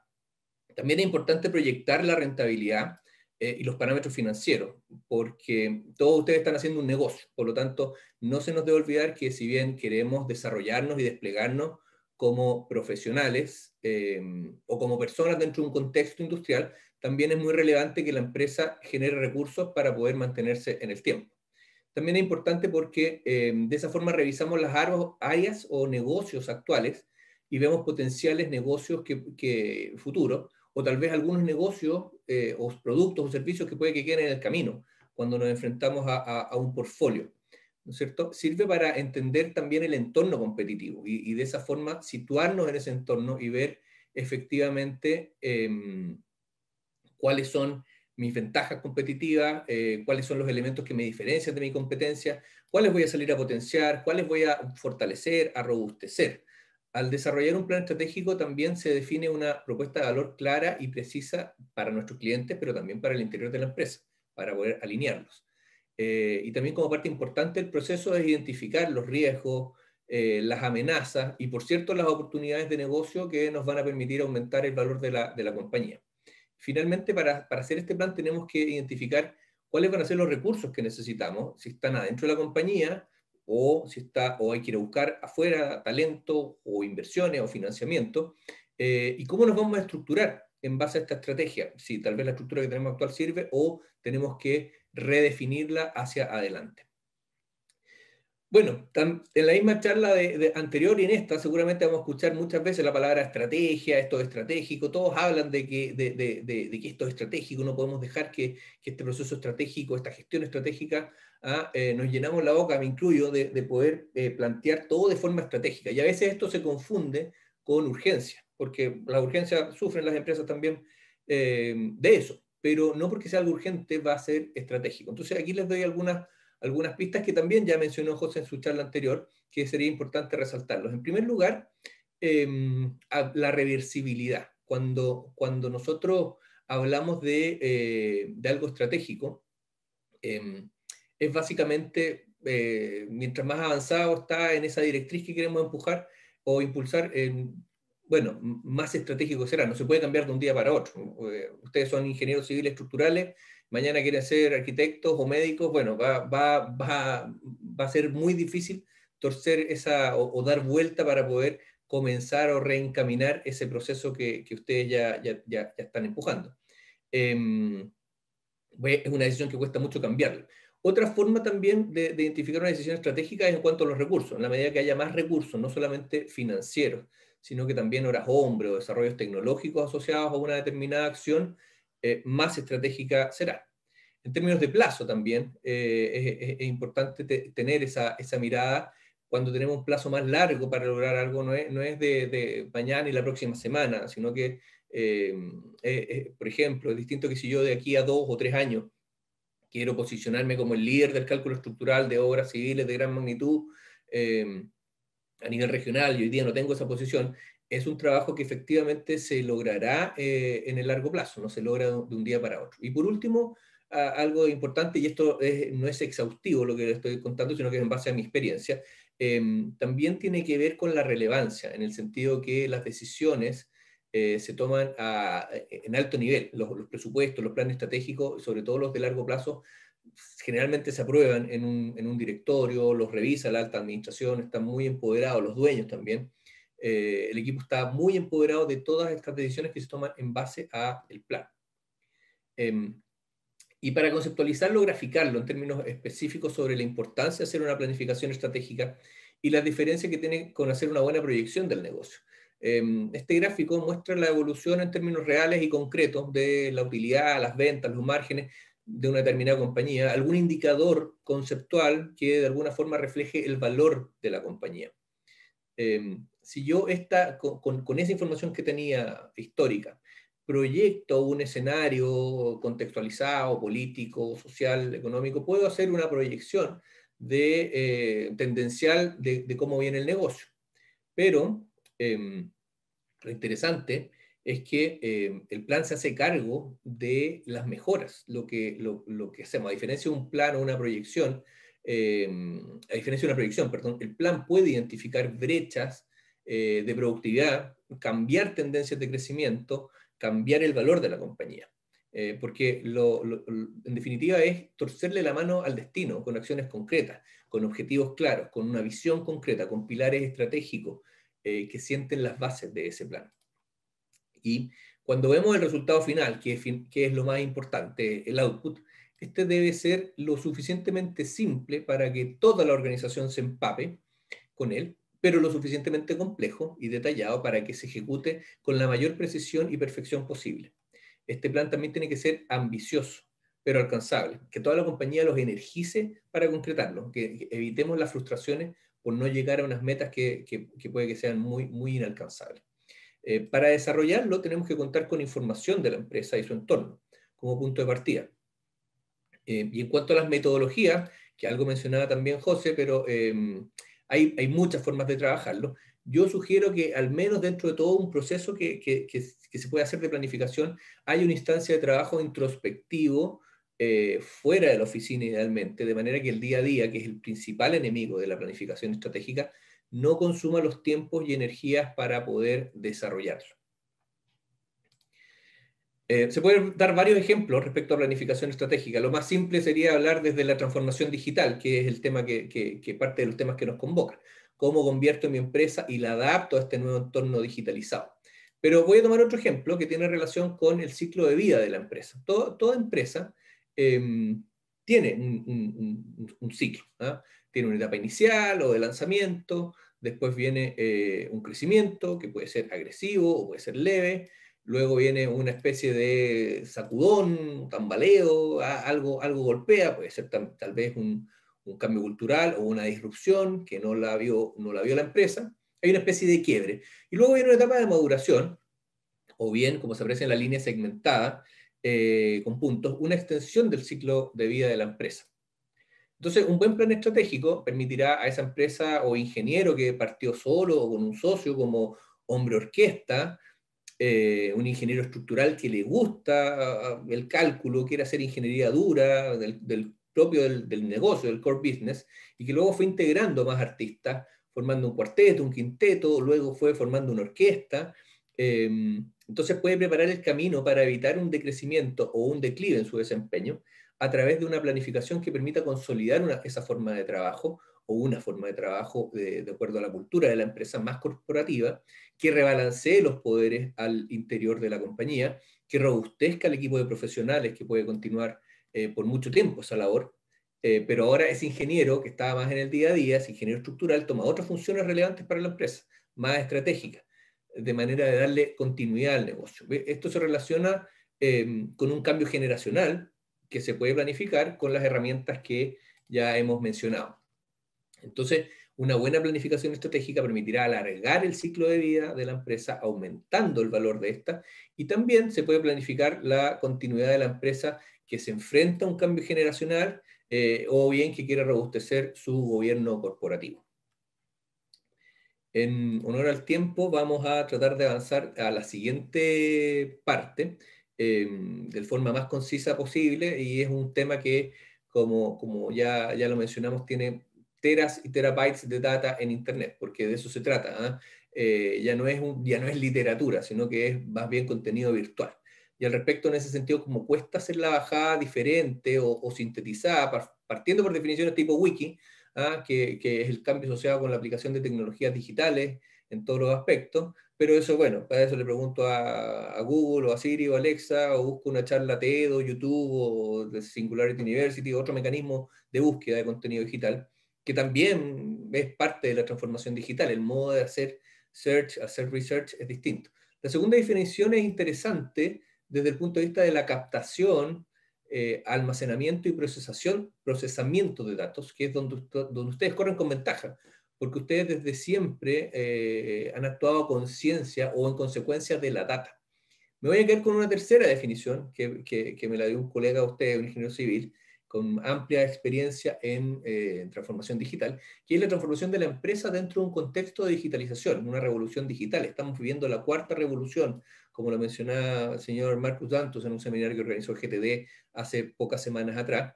También es importante proyectar la rentabilidad y los parámetros financieros, porque todos ustedes están haciendo un negocio, por lo tanto, no se nos debe olvidar que si bien queremos desarrollarnos y desplegarnos como profesionales o como personas dentro de un contexto industrial, también es muy relevante que la empresa genere recursos para poder mantenerse en el tiempo. También es importante porque de esa forma revisamos las áreas o negocios actuales y vemos potenciales negocios que futuros, o tal vez algunos negocios o productos o servicios que puede que queden en el camino cuando nos enfrentamos a un portfolio, ¿no es cierto? Sirve para entender también el entorno competitivo y de esa forma situarnos en ese entorno y ver efectivamente cuáles son mis ventajas competitivas, cuáles son los elementos que me diferencian de mi competencia, cuáles voy a salir a potenciar, cuáles voy a fortalecer, a robustecer. Al desarrollar un plan estratégico también se define una propuesta de valor clara y precisa para nuestros clientes, pero también para el interior de la empresa, para poder alinearlos. Y también como parte importante del proceso es identificar los riesgos, las amenazas y, por cierto, las oportunidades de negocio que nos van a permitir aumentar el valor de la compañía. Finalmente, para hacer este plan tenemos que identificar cuáles van a ser los recursos que necesitamos, si están adentro de la compañía o hay que ir a buscar afuera talento o inversiones o financiamiento, y cómo nos vamos a estructurar en base a esta estrategia, si tal vez la estructura que tenemos actual sirve o tenemos que redefinirla hacia adelante. Bueno, en la misma charla anterior y en esta seguramente vamos a escuchar muchas veces la palabra estrategia, esto es estratégico, todos hablan de que esto es estratégico, no podemos dejar que este proceso estratégico, esta gestión estratégica, nos llenamos la boca, me incluyo, de poder plantear todo de forma estratégica. Y a veces esto se confunde con urgencia, porque la urgencia sufren las empresas también de eso, pero no porque sea algo urgente va a ser estratégico. Entonces aquí les doy algunas pistas que también ya mencionó José en su charla anterior, que sería importante resaltarlos. En primer lugar, la reversibilidad. Cuando nosotros hablamos de algo estratégico, es básicamente, mientras más avanzado está en esa directriz que queremos empujar o impulsar, bueno, más estratégico será. No se puede cambiar de un día para otro. Ustedes son ingenieros civiles estructurales, mañana quieren ser arquitectos o médicos, bueno, va a ser muy difícil torcer o dar vuelta para poder comenzar o reencaminar ese proceso que ustedes ya están empujando. Es una decisión que cuesta mucho cambiarla. Otra forma también de identificar una decisión estratégica es en cuanto a los recursos. En la medida que haya más recursos, no solamente financieros, sino que también horas hombre o desarrollos tecnológicos asociados a una determinada acción, más estratégica será. En términos de plazo también, es importante tener esa mirada. Cuando tenemos un plazo más largo para lograr algo, no es de mañana y la próxima semana, sino que, por ejemplo, es distinto que si yo de aquí a 2 o 3 años quiero posicionarme como el líder del cálculo estructural de obras civiles de gran magnitud a nivel regional, y hoy día no tengo esa posición, es un trabajo que efectivamente se logrará en el largo plazo, no se logra de un día para otro. Y por último, algo importante, y esto no es exhaustivo lo que les estoy contando, sino que es en base a mi experiencia, también tiene que ver con la relevancia, en el sentido que las decisiones se toman en alto nivel. Los presupuestos, los planes estratégicos, sobre todo los de largo plazo, generalmente se aprueban en un directorio, los revisa la alta administración, están muy empoderados, los dueños también. El equipo está muy empoderado de todas estas decisiones que se toman en base al plan. Y para conceptualizarlo, graficarlo en términos específicos sobre la importancia de hacer una planificación estratégica y las diferencias que tiene con hacer una buena proyección del negocio. Este gráfico muestra la evolución en términos reales y concretos de la utilidad, las ventas, los márgenes de una determinada compañía, algún indicador conceptual que de alguna forma refleje el valor de la compañía. Si yo con esa información que tenía histórica, proyecto un escenario contextualizado, político, social, económico, puedo hacer una proyección tendencial de cómo viene el negocio. Pero lo interesante es que el plan se hace cargo de las mejoras, lo que hacemos. A diferencia de un plan o una proyección, el plan puede identificar brechas de productividad, cambiar tendencias de crecimiento, cambiar el valor de la compañía. porque en definitiva es torcerle la mano al destino con acciones concretas, con objetivos claros, con una visión concreta, con pilares estratégicos que sienten las bases de ese plan. Y cuando vemos el resultado final, que es lo más importante, el output, este debe ser lo suficientemente simple para que toda la organización se empape con él, pero lo suficientemente complejo y detallado para que se ejecute con la mayor precisión y perfección posible. Este plan también tiene que ser ambicioso, pero alcanzable, que toda la compañía los energice para concretarlo, que evitemos las frustraciones por no llegar a unas metas que puede que sean muy inalcanzables. Para desarrollarlo tenemos que contar con información de la empresa y su entorno como punto de partida. Y en cuanto a las metodologías, que algo mencionaba también José, pero hay muchas formas de trabajarlo. Yo sugiero que al menos dentro de todo un proceso que se puede hacer de planificación, hay una instancia de trabajo introspectivo fuera de la oficina idealmente, de manera que el día a día, que es el principal enemigo de la planificación estratégica, no consuma los tiempos y energías para poder desarrollarlo. Se pueden dar varios ejemplos respecto a planificación estratégica. Lo más simple sería hablar desde la transformación digital, que es el tema que parte de los temas que nos convocan. Cómo convierto mi empresa y la adapto a este nuevo entorno digitalizado. Pero voy a tomar otro ejemplo que tiene relación con el ciclo de vida de la empresa. Toda empresa tiene un ciclo. ¿Ah? Tiene una etapa inicial o de lanzamiento, después viene un crecimiento que puede ser agresivo o puede ser leve. Luego viene una especie de sacudón, tambaleo, algo golpea, puede ser tal vez un cambio cultural o una disrupción que no la vio la empresa. Hay una especie de quiebre. Y luego viene una etapa de maduración, o bien, como se aprecia en la línea segmentada, con puntos, una extensión del ciclo de vida de la empresa. Entonces, un buen plan estratégico permitirá a esa empresa o ingeniero que partió solo o con un socio como hombre orquesta, un ingeniero estructural que le gusta el cálculo, quiere hacer ingeniería dura del propio del negocio, del core business, y que luego fue integrando más artistas, formando un cuarteto, un quinteto, luego fue formando una orquesta. Entonces puede preparar el camino para evitar un decrecimiento o un declive en su desempeño a través de una planificación que permita consolidar esa forma de trabajo o una forma de trabajo de acuerdo a la cultura de la empresa más corporativa, que rebalancee los poderes al interior de la compañía, que robustezca el equipo de profesionales que puede continuar por mucho tiempo esa labor, pero ahora ese ingeniero que estaba más en el día a día, ese ingeniero estructural, toma otras funciones relevantes para la empresa, más estratégicas, de manera de darle continuidad al negocio. Esto se relaciona con un cambio generacional que se puede planificar con las herramientas que ya hemos mencionado. Entonces, una buena planificación estratégica permitirá alargar el ciclo de vida de la empresa, aumentando el valor de esta, y también se puede planificar la continuidad de la empresa que se enfrenta a un cambio generacional o bien que quiere robustecer su gobierno corporativo. En honor al tiempo, vamos a tratar de avanzar a la siguiente parte de forma más concisa posible, y es un tema que, como ya lo mencionamos, tiene teras y terabytes de data en Internet, porque de eso se trata. Ya no es literatura, sino que es más bien contenido virtual. Y al respecto, en ese sentido, como cuesta hacer la bajada diferente o sintetizada, partiendo por definiciones tipo wiki, que es el cambio asociado con la aplicación de tecnologías digitales en todos los aspectos, pero eso, bueno, para eso le pregunto a Google o a Siri o a Alexa, o busco una charla TED o YouTube o de Singularity University, otro mecanismo de búsqueda de contenido digital, que también es parte de la transformación digital. El modo de hacer search, hacer research es distinto. La segunda definición es interesante desde el punto de vista de la captación, almacenamiento y procesamiento de datos, que es donde ustedes corren con ventaja, porque ustedes desde siempre han actuado a conciencia o en consecuencia de la data. Me voy a quedar con una tercera definición que me la dio un colega de ustedes, un ingeniero civil, con amplia experiencia en transformación digital, que es la transformación de la empresa dentro de un contexto de digitalización, una revolución digital. Estamos viviendo la cuarta revolución, como lo mencionaba el señor Marcus Dantos en un seminario que organizó el GTD hace pocas semanas atrás,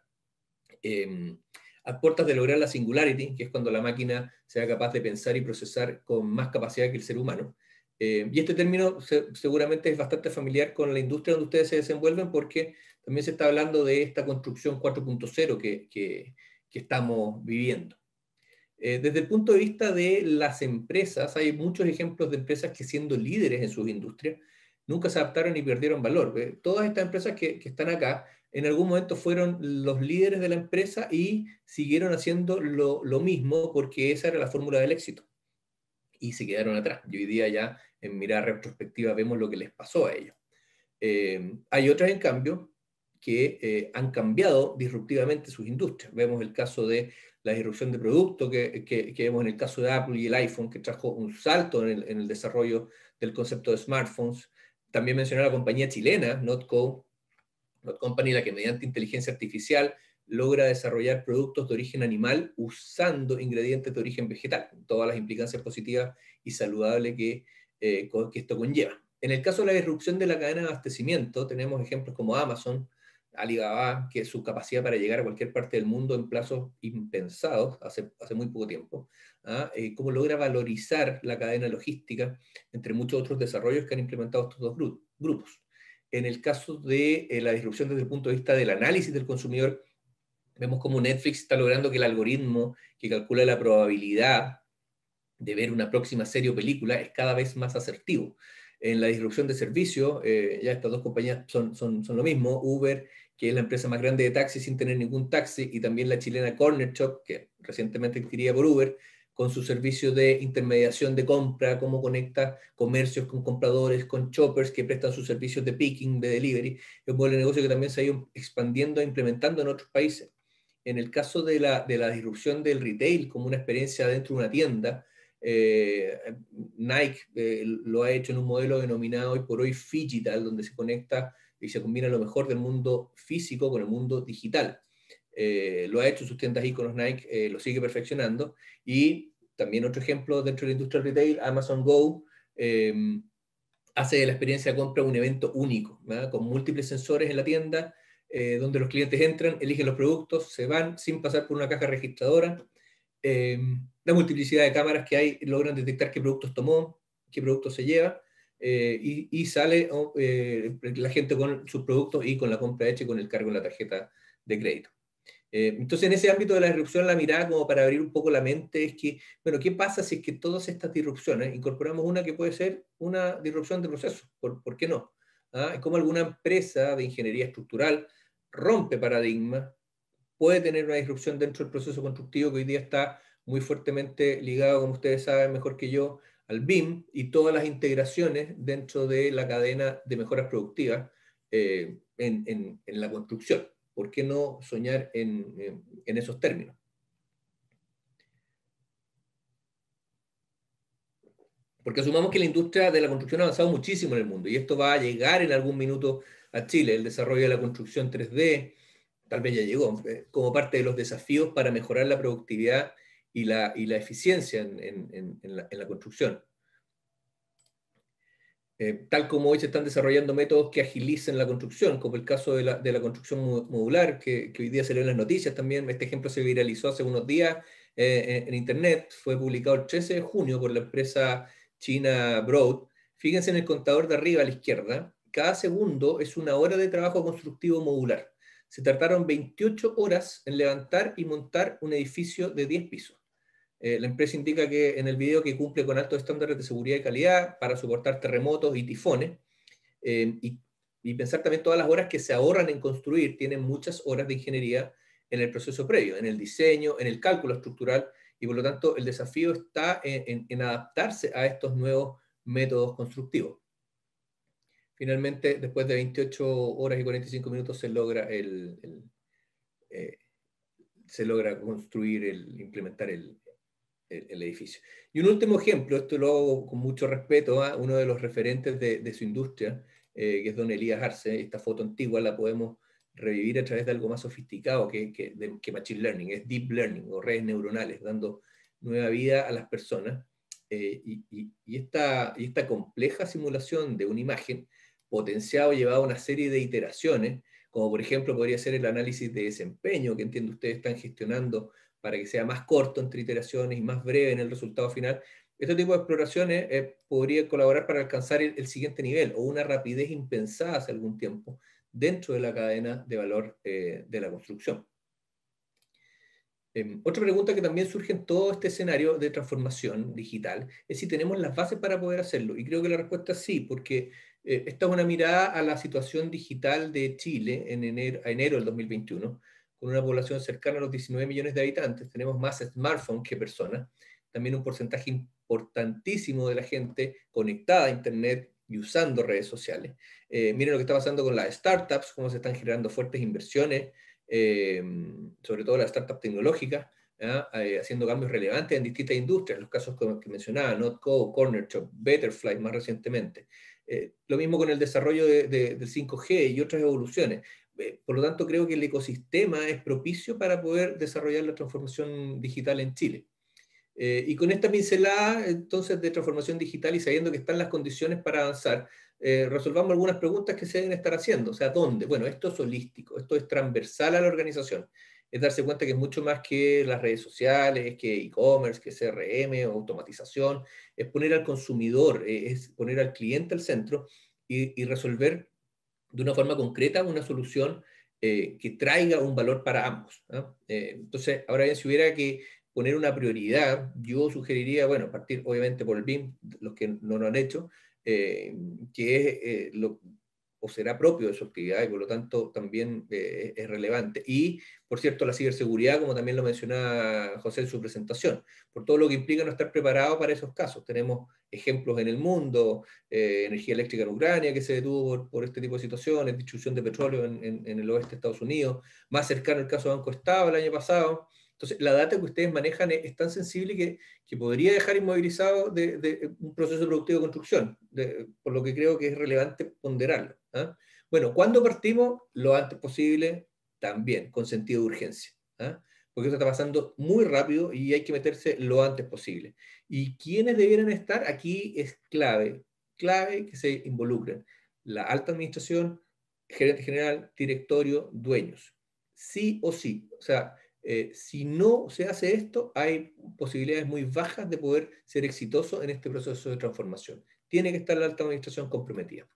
a puertas de lograr la singularity, que es cuando la máquina sea capaz de pensar y procesar con más capacidad que el ser humano. Y este término seguramente es bastante familiar con la industria donde ustedes se desenvuelven, porque también se está hablando de esta construcción 4.0 que estamos viviendo. Desde el punto de vista de las empresas, hay muchos ejemplos de empresas que, siendo líderes en sus industrias, nunca se adaptaron y perdieron valor. Todas estas empresas que están acá, en algún momento fueron los líderes de la empresa y siguieron haciendo lo mismo, porque esa era la fórmula del éxito. Y se quedaron atrás. Y hoy día ya, en mirada retrospectiva, vemos lo que les pasó a ellos. Hay otras, en cambio, que han cambiado disruptivamente sus industrias. Vemos el caso de la disrupción de producto que vemos en el caso de Apple y el iPhone, que trajo un salto en el desarrollo del concepto de smartphones. También mencioné a la compañía chilena, Not Company, la que mediante inteligencia artificial logra desarrollar productos de origen animal usando ingredientes de origen vegetal, todas las implicancias positivas y saludables que esto conlleva. En el caso de la disrupción de la cadena de abastecimiento, tenemos ejemplos como Amazon, Alibaba, que su capacidad para llegar a cualquier parte del mundo en plazos impensados hace muy poco tiempo, cómo logra valorizar la cadena logística, entre muchos otros desarrollos que han implementado estos dos grupos. En el caso de la disrupción desde el punto de vista del análisis del consumidor, vemos cómo Netflix está logrando que el algoritmo que calcula la probabilidad de ver una próxima serie o película es cada vez más asertivo. En la disrupción de servicios, ya estas dos compañías son lo mismo. Uber, que es la empresa más grande de taxis sin tener ningún taxi, y también la chilena Corner Shop, que recientemente adquirida por Uber, con su servicio de intermediación de compra, cómo conecta comercios con compradores, con shoppers que prestan sus servicios de picking, de delivery. Es un modelo de negocio que también se ha ido expandiendo e implementando en otros países. En el caso de la disrupción del retail como una experiencia dentro de una tienda, Nike lo ha hecho en un modelo denominado hoy por hoy Phygital, donde se conecta y se combina lo mejor del mundo físico con el mundo digital. Lo ha hecho en sus tiendas iconos Nike, lo sigue perfeccionando. Y también otro ejemplo dentro de la industria del retail, Amazon Go, hace de la experiencia de compra un evento único, ¿verdad? Con múltiples sensores en la tienda, donde los clientes entran, eligen los productos, se van sin pasar por una caja registradora. La multiplicidad de cámaras que hay logran detectar qué productos tomó, qué productos se lleva, y sale la gente con sus productos y con la compra hecha y con el cargo en la tarjeta de crédito. Entonces, en ese ámbito de la disrupción, la mirada, como para abrir un poco la mente, es que, bueno, ¿qué pasa si es que todas estas disrupciones incorporamos una que puede ser una disrupción de procesos? ¿Por qué no? Es como alguna empresa de ingeniería estructural rompe paradigmas, puede tener una disrupción dentro del proceso constructivo, que hoy día está muy fuertemente ligado, como ustedes saben mejor que yo, al BIM y todas las integraciones dentro de la cadena de mejoras productivas en la construcción. ¿Por qué no soñar en esos términos? Porque asumamos que la industria de la construcción ha avanzado muchísimo en el mundo y esto va a llegar en algún minuto a Chile. El desarrollo de la construcción 3D tal vez ya llegó, como parte de los desafíos para mejorar la productividad y la eficiencia en la construcción. Tal como hoy se están desarrollando métodos que agilicen la construcción, como el caso de la construcción modular, que hoy día se lee en las noticias también. Este ejemplo se viralizó hace unos días en Internet, fue publicado el 13 de junio por la empresa china Broad. Fíjense en el contador de arriba a la izquierda, cada segundo es una hora de trabajo constructivo modular. Se tardaron 28 horas en levantar y montar un edificio de 10 pisos. La empresa indica que en el video que cumple con altos estándares de seguridad y calidad para soportar terremotos y tifones, y pensar también todas las horas que se ahorran en construir. Tienen muchas horas de ingeniería en el proceso previo, en el diseño, en el cálculo estructural, y por lo tanto el desafío está en adaptarse a estos nuevos métodos constructivos. Finalmente, después de 28 horas y 45 minutos se logra construir, implementar el edificio. Y un último ejemplo, esto lo hago con mucho respeto a uno de los referentes de su industria, que es don Elías Arce. Esta foto antigua la podemos revivir a través de algo más sofisticado que Machine Learning, es Deep Learning o redes neuronales, dando nueva vida a las personas. Y esta compleja simulación de una imagen, potenciado, llevado a una serie de iteraciones, como por ejemplo podría ser el análisis de desempeño, que entiendo ustedes están gestionando para que sea más corto entre iteraciones y más breve en el resultado final. Este tipo de exploraciones podría colaborar para alcanzar el siguiente nivel o una rapidez impensada hace algún tiempo dentro de la cadena de valor de la construcción. Otra pregunta que también surge en todo este escenario de transformación digital es si tenemos las bases para poder hacerlo. Y creo que la respuesta es sí, porque esta es una mirada a la situación digital de Chile en enero del 2021, con una población cercana a los 19 millones de habitantes. Tenemos más smartphones que personas. También un porcentaje importantísimo de la gente conectada a Internet y usando redes sociales. Miren lo que está pasando con las startups, cómo se están generando fuertes inversiones, sobre todo las startups tecnológicas, haciendo cambios relevantes en distintas industrias, los casos que mencionaba, Notco, Corner Shop, Betterfly más recientemente. Lo mismo con el desarrollo del 5G y otras evoluciones. Por lo tanto, creo que el ecosistema es propicio para poder desarrollar la transformación digital en Chile. Y con esta pincelada, entonces, de transformación digital y sabiendo que están las condiciones para avanzar, resolvamos algunas preguntas que se deben estar haciendo. O sea, ¿dónde? Bueno, esto es holístico, esto es transversal a la organización. Es darse cuenta que es mucho más que las redes sociales, que e-commerce, que CRM, automatización. Es poner al consumidor, es poner al cliente al centro y resolver de una forma concreta una solución que traiga un valor para ambos, ¿no? Entonces, ahora bien, si hubiera que poner una prioridad, yo sugeriría, bueno, partir obviamente por el BIM, los que no lo han hecho, que es o será propio de su actividad y por lo tanto también es relevante. Y, por cierto, la ciberseguridad, como también lo mencionaba José en su presentación, por todo lo que implica no estar preparado para esos casos. Tenemos ejemplos en el mundo, energía eléctrica en Ucrania que se detuvo por este tipo de situaciones, distribución de petróleo en el oeste de Estados Unidos, más cercano el caso de Banco Estado el año pasado. Entonces, la data que ustedes manejan es tan sensible que podría dejar inmovilizado de un proceso productivo de construcción, por lo que creo que es relevante ponderarlo. ¿Ah? Bueno, ¿cuándo partimos? Lo antes posible, también, con sentido de urgencia. ¿Ah? Porque eso está pasando muy rápido y hay que meterse lo antes posible. ¿Y quiénes debieran estar? Aquí es clave que se involucren. La alta administración, gerente general, directorio, dueños. Sí o sí. O sea, si no se hace esto, hay posibilidades muy bajas de poder ser exitoso en este proceso de transformación. Tiene que estar la alta administración comprometida.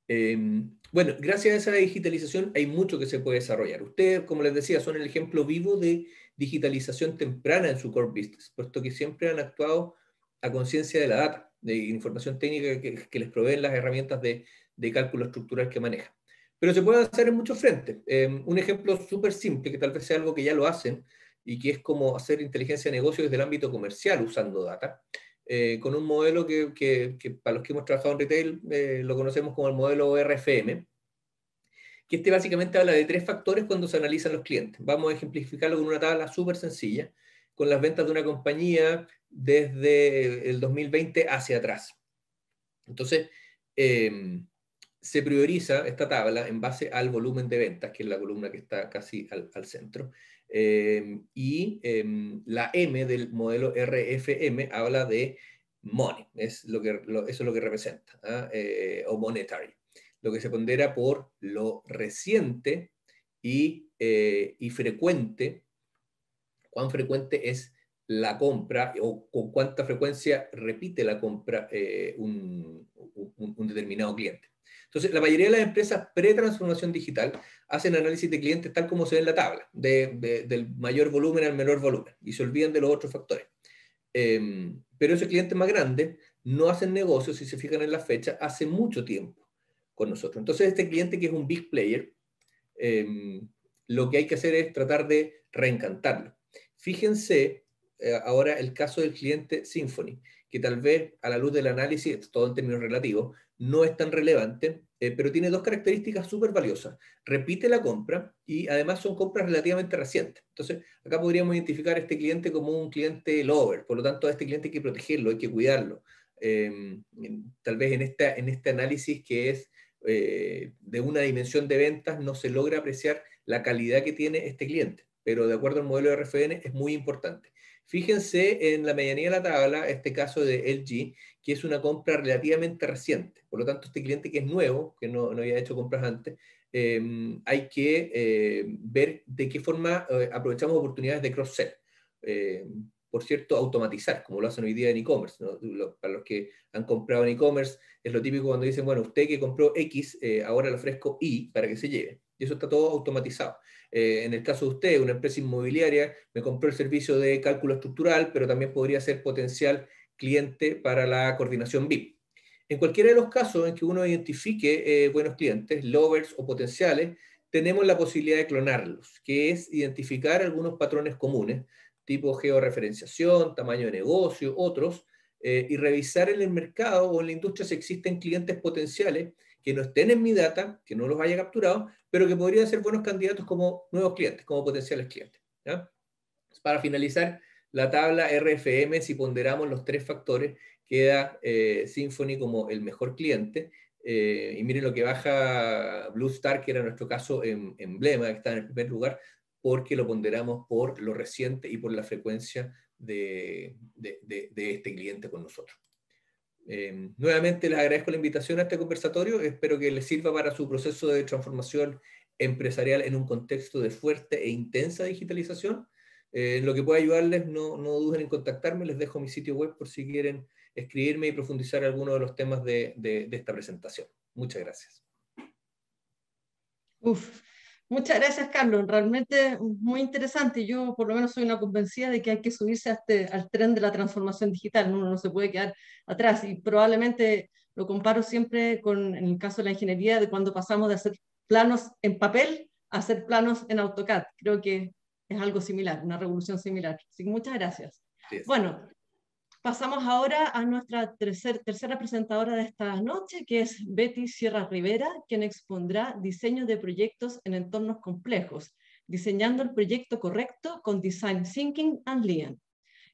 Bueno, gracias a esa digitalización hay mucho que se puede desarrollar. Ustedes, como les decía, son el ejemplo vivo de digitalización temprana en su core business, puesto que siempre han actuado a conciencia de la data, de información técnica que les proveen las herramientas de cálculo estructural que manejan. Pero se puede hacer en muchos frentes. Un ejemplo súper simple, que tal vez sea algo que ya lo hacen, y que es como hacer inteligencia de negocio desde el ámbito comercial usando data, con un modelo que para los que hemos trabajado en retail lo conocemos como el modelo RFM, que este básicamente habla de 3 factores cuando se analizan los clientes. Vamos a ejemplificarlo con una tabla súper sencilla, con las ventas de una compañía desde el 2020 hacia atrás. Entonces, se prioriza esta tabla en base al volumen de ventas, que es la columna que está casi al centro. La M del modelo RFM habla de money, eso es lo que representa, o monetary, lo que se pondera por lo reciente y frecuente, cuán frecuente es la compra o con cuánta frecuencia repite la compra un determinado cliente. Entonces, la mayoría de las empresas pre-transformación digital hacen análisis de clientes tal como se ve en la tabla, del mayor volumen al menor volumen, y se olvidan de los otros factores. Pero esos clientes más grandes no hacen negocios, si se fijan en la fecha, hace mucho tiempo con nosotros. Entonces, este cliente que es un big player, lo que hay que hacer es tratar de reencantarlo. Fíjense ahora el caso del cliente Symphony, que tal vez a la luz del análisis, todo en términos relativos, no es tan relevante, pero tiene 2 características súper valiosas. Repite la compra y además son compras relativamente recientes. Entonces, acá podríamos identificar a este cliente como un cliente lover, por lo tanto a este cliente hay que protegerlo, hay que cuidarlo. Tal vez en este análisis que es de una dimensión de ventas no se logra apreciar la calidad que tiene este cliente, pero de acuerdo al modelo de RFN es muy importante. Fíjense en la medianía de la tabla, este caso de LG, que es una compra relativamente reciente. Por lo tanto, este cliente que es nuevo, que no había hecho compras antes, hay que ver de qué forma aprovechamos oportunidades de cross-sell. por cierto, automatizar, como lo hacen hoy día en e-commerce, ¿no? Para los que han comprado en e-commerce, es lo típico cuando dicen, bueno, usted que compró X, ahora le ofrezco Y para que se lleve. Y eso está todo automatizado. En el caso de usted, una empresa inmobiliaria, me compró el servicio de cálculo estructural, pero también podría ser potencial cliente para la coordinación BIP. En cualquiera de los casos en que uno identifique buenos clientes, lovers o potenciales, tenemos la posibilidad de clonarlos, que es identificar algunos patrones comunes, tipo georreferenciación, tamaño de negocio, otros, y revisar en el mercado o en la industria si existen clientes potenciales que no estén en mi data, que no los haya capturado, pero que podrían ser buenos candidatos como nuevos clientes, como potenciales clientes, ¿ya? Para finalizar, la tabla RFM, si ponderamos los 3 factores, queda Symphony como el mejor cliente. Y miren lo que baja Blue Star, que era en nuestro caso emblema, que está en el primer lugar, porque lo ponderamos por lo reciente y por la frecuencia de este cliente con nosotros. Nuevamente les agradezco la invitación a este conversatorio, espero que les sirva para su proceso de transformación empresarial en un contexto de fuerte e intensa digitalización. Lo que pueda ayudarles, no duden en contactarme, les dejo mi sitio web por si quieren escribirme y profundizar en alguno de los temas de esta presentación. Muchas gracias. Muchas gracias, Carlos. Realmente muy interesante. Yo por lo menos soy una convencida de que hay que subirse al tren de la transformación digital. Uno no se puede quedar atrás y probablemente lo comparo siempre con, en el caso de la ingeniería, de cuando pasamos de hacer planos en papel a hacer planos en AutoCAD. Creo que es algo similar, una revolución similar. Así que muchas gracias. Bueno, pasamos ahora a nuestra tercera presentadora de esta noche, que es Betty Sierra Rivera, quien expondrá diseño de proyectos en entornos complejos, diseñando el proyecto correcto con Design Thinking and Lean.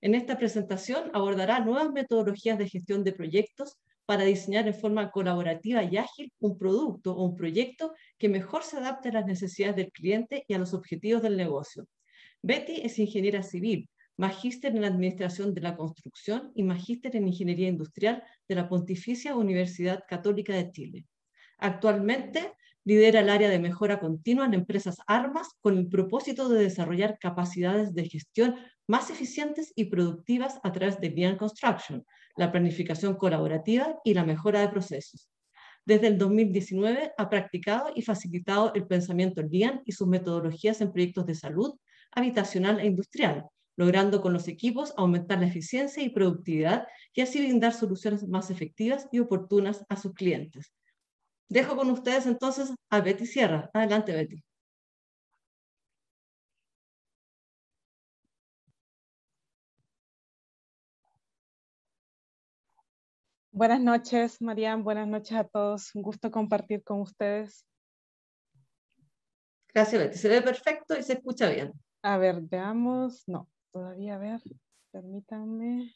En esta presentación abordará nuevas metodologías de gestión de proyectos para diseñar de forma colaborativa y ágil un producto o un proyecto que mejor se adapte a las necesidades del cliente y a los objetivos del negocio. Betty es ingeniera civil, magíster en Administración de la Construcción y magíster en Ingeniería Industrial de la Pontificia Universidad Católica de Chile. Actualmente lidera el área de mejora continua en empresas Armas con el propósito de desarrollar capacidades de gestión más eficientes y productivas a través de Lean Construction, la planificación colaborativa y la mejora de procesos. Desde el 2019 ha practicado y facilitado el pensamiento Lean y sus metodologías en proyectos de salud, habitacional e industrial, logrando con los equipos aumentar la eficiencia y productividad y así brindar soluciones más efectivas y oportunas a sus clientes. Dejo con ustedes entonces a Betty Sierra. Adelante, Betty. Buenas noches, Marian. Buenas noches a todos. Un gusto compartir con ustedes. Gracias, Betty. Se ve perfecto y se escucha bien. A ver, veamos. No, todavía a ver. Permítanme.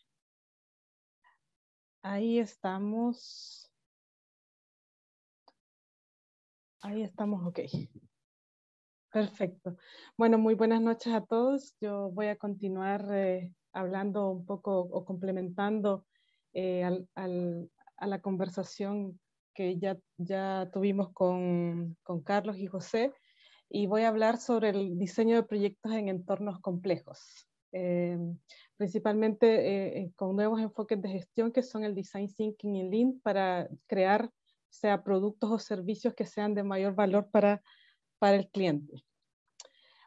Ahí estamos. Ahí estamos, ok. Perfecto. Bueno, muy buenas noches a todos. Yo voy a continuar hablando un poco o complementando a la conversación que ya tuvimos con Carlos y José, y voy a hablar sobre el diseño de proyectos en entornos complejos, principalmente con nuevos enfoques de gestión que son el Design Thinking y Lean para crear sea productos o servicios que sean de mayor valor para el cliente.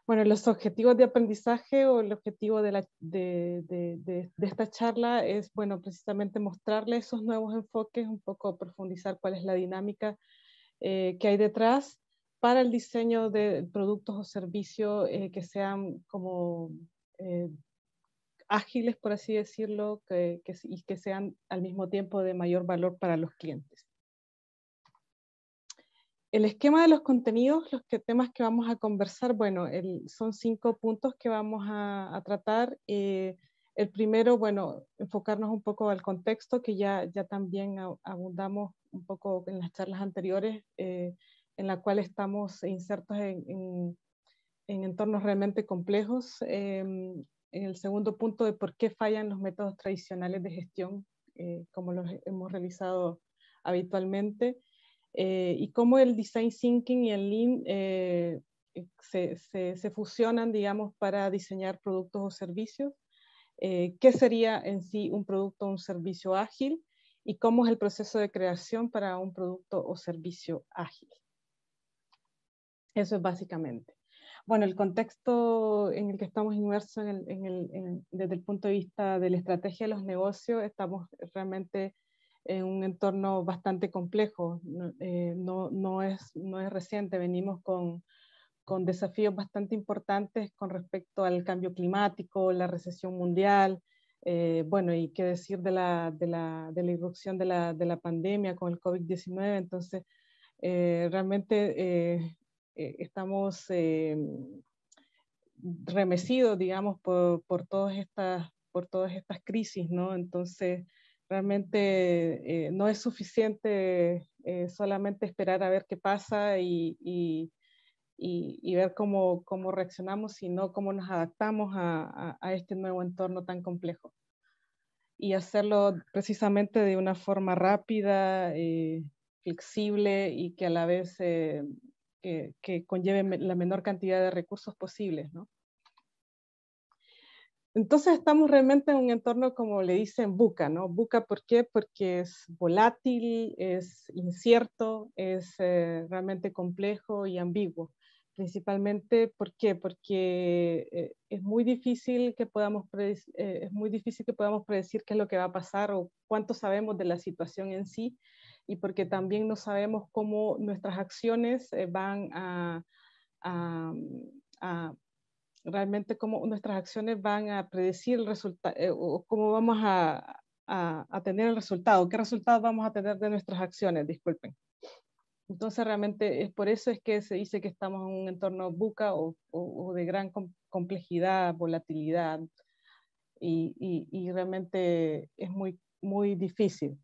Bueno, los objetivos de aprendizaje o el objetivo de esta charla es, bueno, precisamente mostrarle esos nuevos enfoques, un poco profundizar cuál es la dinámica que hay detrás para el diseño de productos o servicios que sean como ágiles, por así decirlo, y que sean al mismo tiempo de mayor valor para los clientes. El esquema de los contenidos, los temas que vamos a conversar, bueno, son 5 puntos que vamos a tratar. El primero, bueno, enfocarnos un poco al contexto, que ya también abundamos un poco en las charlas anteriores, en la cual estamos insertos en entornos realmente complejos. En el segundo punto, de por qué fallan los métodos tradicionales de gestión, como los hemos realizado habitualmente. Y cómo el Design Thinking y el Lean se fusionan, digamos, para diseñar productos o servicios. qué sería en sí un producto o un servicio ágil y cómo es el proceso de creación para un producto o servicio ágil. Eso es básicamente. Bueno, el contexto en el que estamos inmersos desde el punto de vista de la estrategia de los negocios, estamos realmente en un entorno bastante complejo. No es reciente, venimos con desafíos bastante importantes con respecto al cambio climático, la recesión mundial, bueno, y qué decir de la irrupción de la pandemia con el COVID-19. Entonces, realmente estamos remecidos, digamos, por todas estas crisis, ¿no? Entonces, realmente no es suficiente solamente esperar a ver qué pasa y ver cómo reaccionamos, sino cómo nos adaptamos a este nuevo entorno tan complejo. Y hacerlo precisamente de una forma rápida, flexible y que a la vez que conlleve la menor cantidad de recursos posibles, ¿no? Entonces estamos realmente en un entorno, como le dicen, VUCA, ¿no? VUCA, ¿por qué? Porque es volátil, es incierto, es realmente complejo y ambiguo. Principalmente, ¿por qué? Porque es muy difícil que podamos predecir qué es lo que va a pasar o cuánto sabemos de la situación en sí, y porque también no sabemos cómo nuestras acciones van realmente cómo nuestras acciones van a predecir el resultado, o cómo vamos a tener el resultado, qué resultados vamos a tener de nuestras acciones, disculpen. Entonces realmente es por eso es que se dice que estamos en un entorno VUCA o de gran complejidad, volatilidad, y realmente es muy difícil.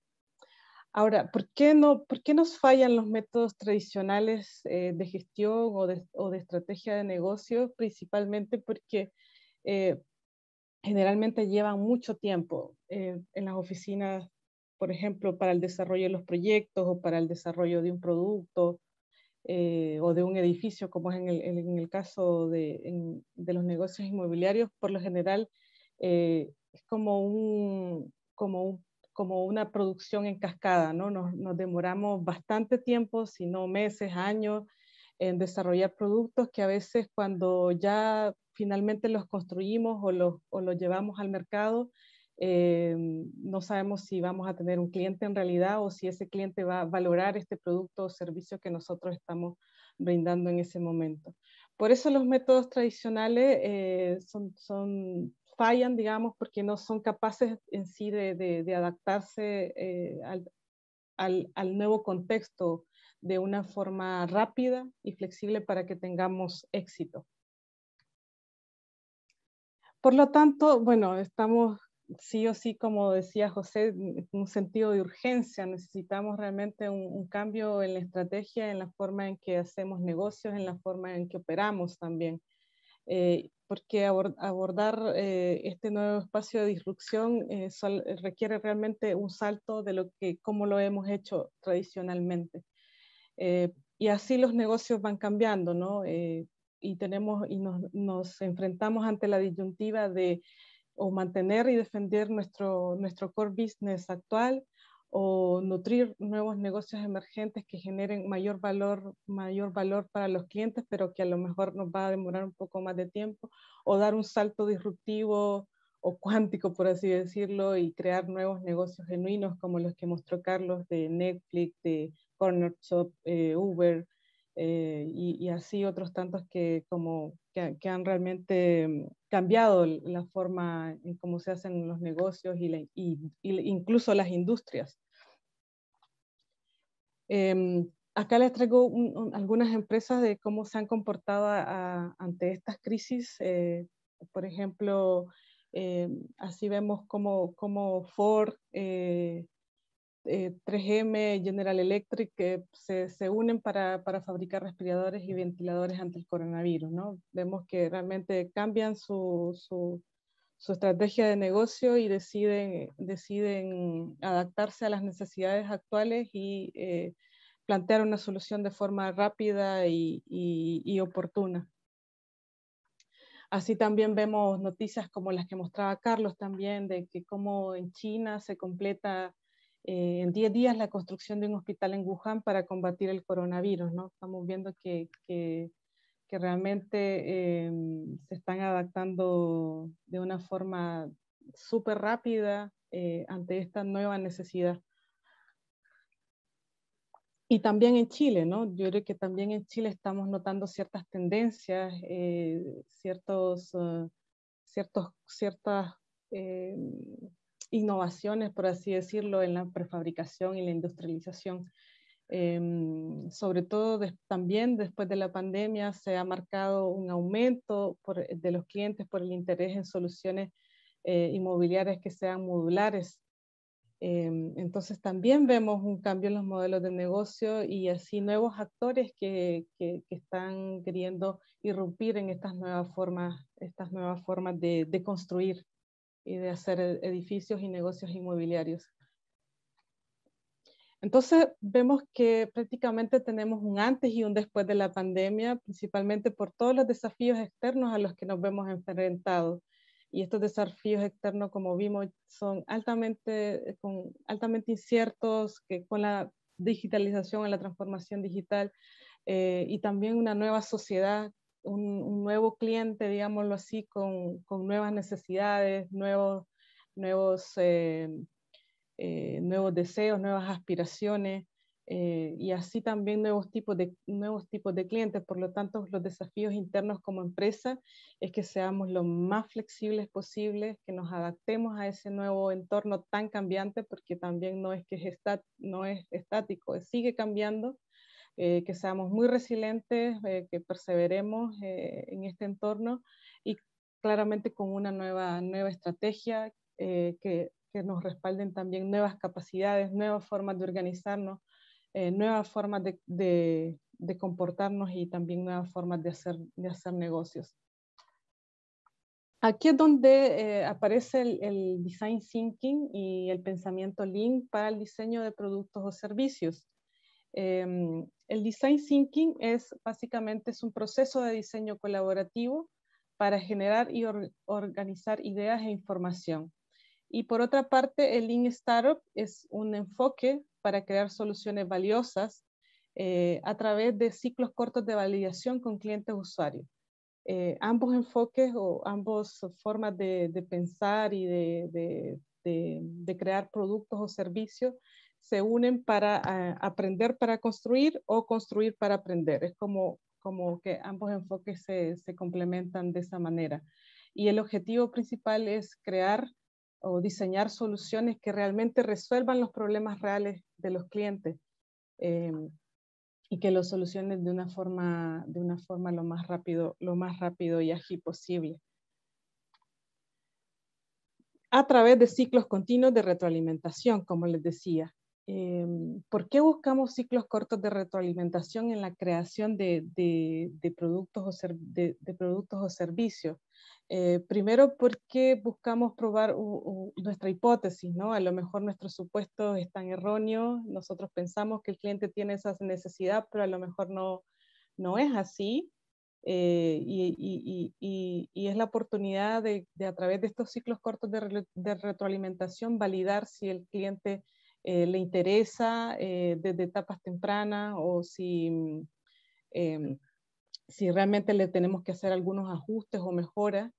Ahora, ¿por qué nos fallan los métodos tradicionales de gestión o de estrategia de negocio? Principalmente porque generalmente llevan mucho tiempo en las oficinas, por ejemplo, para el desarrollo de los proyectos o para el desarrollo de un producto o de un edificio, como es en el caso de los negocios inmobiliarios. Por lo general es como una producción en cascada, ¿no? Nos demoramos bastante tiempo, si no meses, años, en desarrollar productos que a veces cuando ya finalmente los construimos o los llevamos al mercado, no sabemos si vamos a tener un cliente en realidad o si ese cliente va a valorar este producto o servicio que nosotros estamos brindando en ese momento. Por eso los métodos tradicionales fallan, digamos, porque no son capaces en sí de adaptarse al nuevo contexto de una forma rápida y flexible para que tengamos éxito. Por lo tanto, bueno, estamos sí o sí, como decía José, en un sentido de urgencia. Necesitamos realmente un cambio en la estrategia, en la forma en que hacemos negocios, en la forma en que operamos también. Porque abordar este nuevo espacio de disrupción requiere realmente un salto de cómo lo hemos hecho tradicionalmente. Y así los negocios van cambiando, ¿no? Y nos enfrentamos ante la disyuntiva de o mantener y defender nuestro core business actual o nutrir nuevos negocios emergentes que generen mayor valor para los clientes, pero que a lo mejor nos va a demorar un poco más de tiempo, o dar un salto disruptivo o cuántico, por así decirlo, y crear nuevos negocios genuinos como los que mostró Carlos de Netflix, de Corner Shop, Uber, y así otros tantos que han realmente cambiado la forma en cómo se hacen los negocios y incluso las industrias. Acá les traigo algunas empresas de cómo se han comportado ante estas crisis. Por ejemplo, así vemos como Ford, 3M, General Electric, que se unen para fabricar respiradores y ventiladores ante el coronavirus, ¿no? Vemos que realmente cambian su estrategia de negocio y deciden adaptarse a las necesidades actuales y plantear una solución de forma rápida y oportuna. Así también vemos noticias como las que mostraba Carlos también, de que como en China se completa en 10 días la construcción de un hospital en Wuhan para combatir el coronavirus, ¿no? Estamos viendo que realmente se están adaptando de una forma súper rápida ante esta nueva necesidad. Y también en Chile, ¿no? Yo creo que también en Chile estamos notando ciertas tendencias, ciertas innovaciones, por así decirlo, en la prefabricación y la industrialización. Sobre todo también después de la pandemia se ha marcado un aumento de los clientes por el interés en soluciones inmobiliarias que sean modulares. Entonces también vemos un cambio en los modelos de negocio y así nuevos actores que están queriendo irrumpir en estas nuevas formas de construir y de hacer edificios y negocios inmobiliarios. Entonces vemos que prácticamente tenemos un antes y un después de la pandemia, principalmente por todos los desafíos externos a los que nos vemos enfrentados. Y estos desafíos externos, como vimos, son altamente inciertos, que con la digitalización, la transformación digital y también una nueva sociedad, un nuevo cliente, digámoslo así, con nuevas necesidades, nuevos deseos, nuevas aspiraciones y así también nuevos tipos de clientes. Por lo tanto, los desafíos internos como empresa es que seamos lo más flexibles posibles, que nos adaptemos a ese nuevo entorno tan cambiante, porque también no es estático, sigue cambiando, que seamos muy resilientes, que perseveremos en este entorno y claramente con una nueva estrategia que nos respalden también nuevas capacidades, nuevas formas de organizarnos, nuevas formas de comportarnos y también nuevas formas de hacer negocios. Aquí es donde aparece el Design Thinking y el pensamiento Lean para el diseño de productos o servicios. El Design Thinking básicamente es un proceso de diseño colaborativo para generar y organizar ideas e información. Y por otra parte, el Lean Startup es un enfoque para crear soluciones valiosas a través de ciclos cortos de validación con clientes usuarios. Ambos enfoques o ambas formas de pensar y de crear productos o servicios se unen para aprender para construir o construir para aprender. Es como que ambos enfoques se complementan de esa manera. Y el objetivo principal es crear o diseñar soluciones que realmente resuelvan los problemas reales de los clientes y que lo solucionen de una forma lo más rápido y ágil posible. A través de ciclos continuos de retroalimentación, como les decía. ¿Por qué buscamos ciclos cortos de retroalimentación en la creación de productos o servicios? Primero porque buscamos probar nuestra hipótesis, ¿no? A lo mejor nuestros supuestos están erróneos, nosotros pensamos que el cliente tiene esa necesidad, pero a lo mejor no es así. Y es la oportunidad de a través de estos ciclos cortos de retroalimentación validar si el cliente le interesa desde etapas tempranas o si realmente le tenemos que hacer algunos ajustes o mejoras.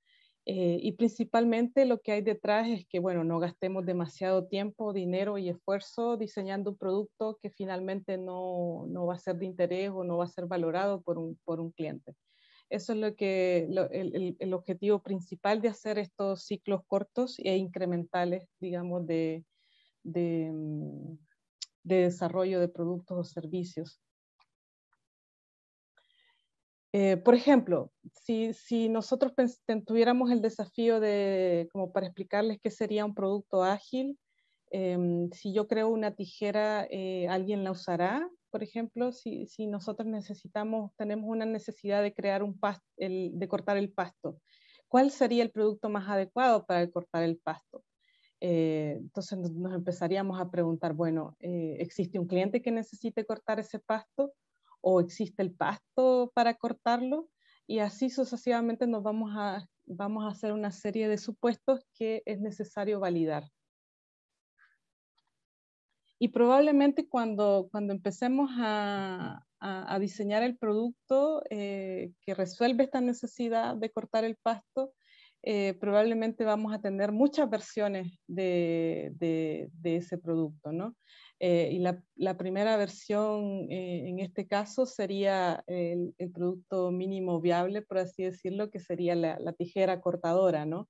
Y principalmente lo que hay detrás es que, bueno, no gastemos demasiado tiempo, dinero y esfuerzo diseñando un producto que finalmente no va a ser de interés o no va a ser valorado por un cliente. Eso es el objetivo principal de hacer estos ciclos cortos e incrementales, digamos, de desarrollo de productos o servicios. Por ejemplo, si nosotros tuviéramos el desafío como para explicarles qué sería un producto ágil, si yo creo una tijera, ¿alguien la usará? Por ejemplo, si nosotros tenemos una necesidad de crear de cortar el pasto, ¿cuál sería el producto más adecuado para cortar el pasto? Entonces nos empezaríamos a preguntar, bueno, ¿existe un cliente que necesite cortar ese pasto? ¿O existe el pasto para cortarlo? y así sucesivamente vamos a hacer una serie de supuestos que es necesario validar. Y probablemente cuando empecemos a diseñar el producto que resuelve esta necesidad de cortar el pasto, probablemente vamos a tener muchas versiones de ese producto, ¿no? Y la primera versión en este caso sería el producto mínimo viable, por así decirlo, que sería la tijera cortadora, ¿no?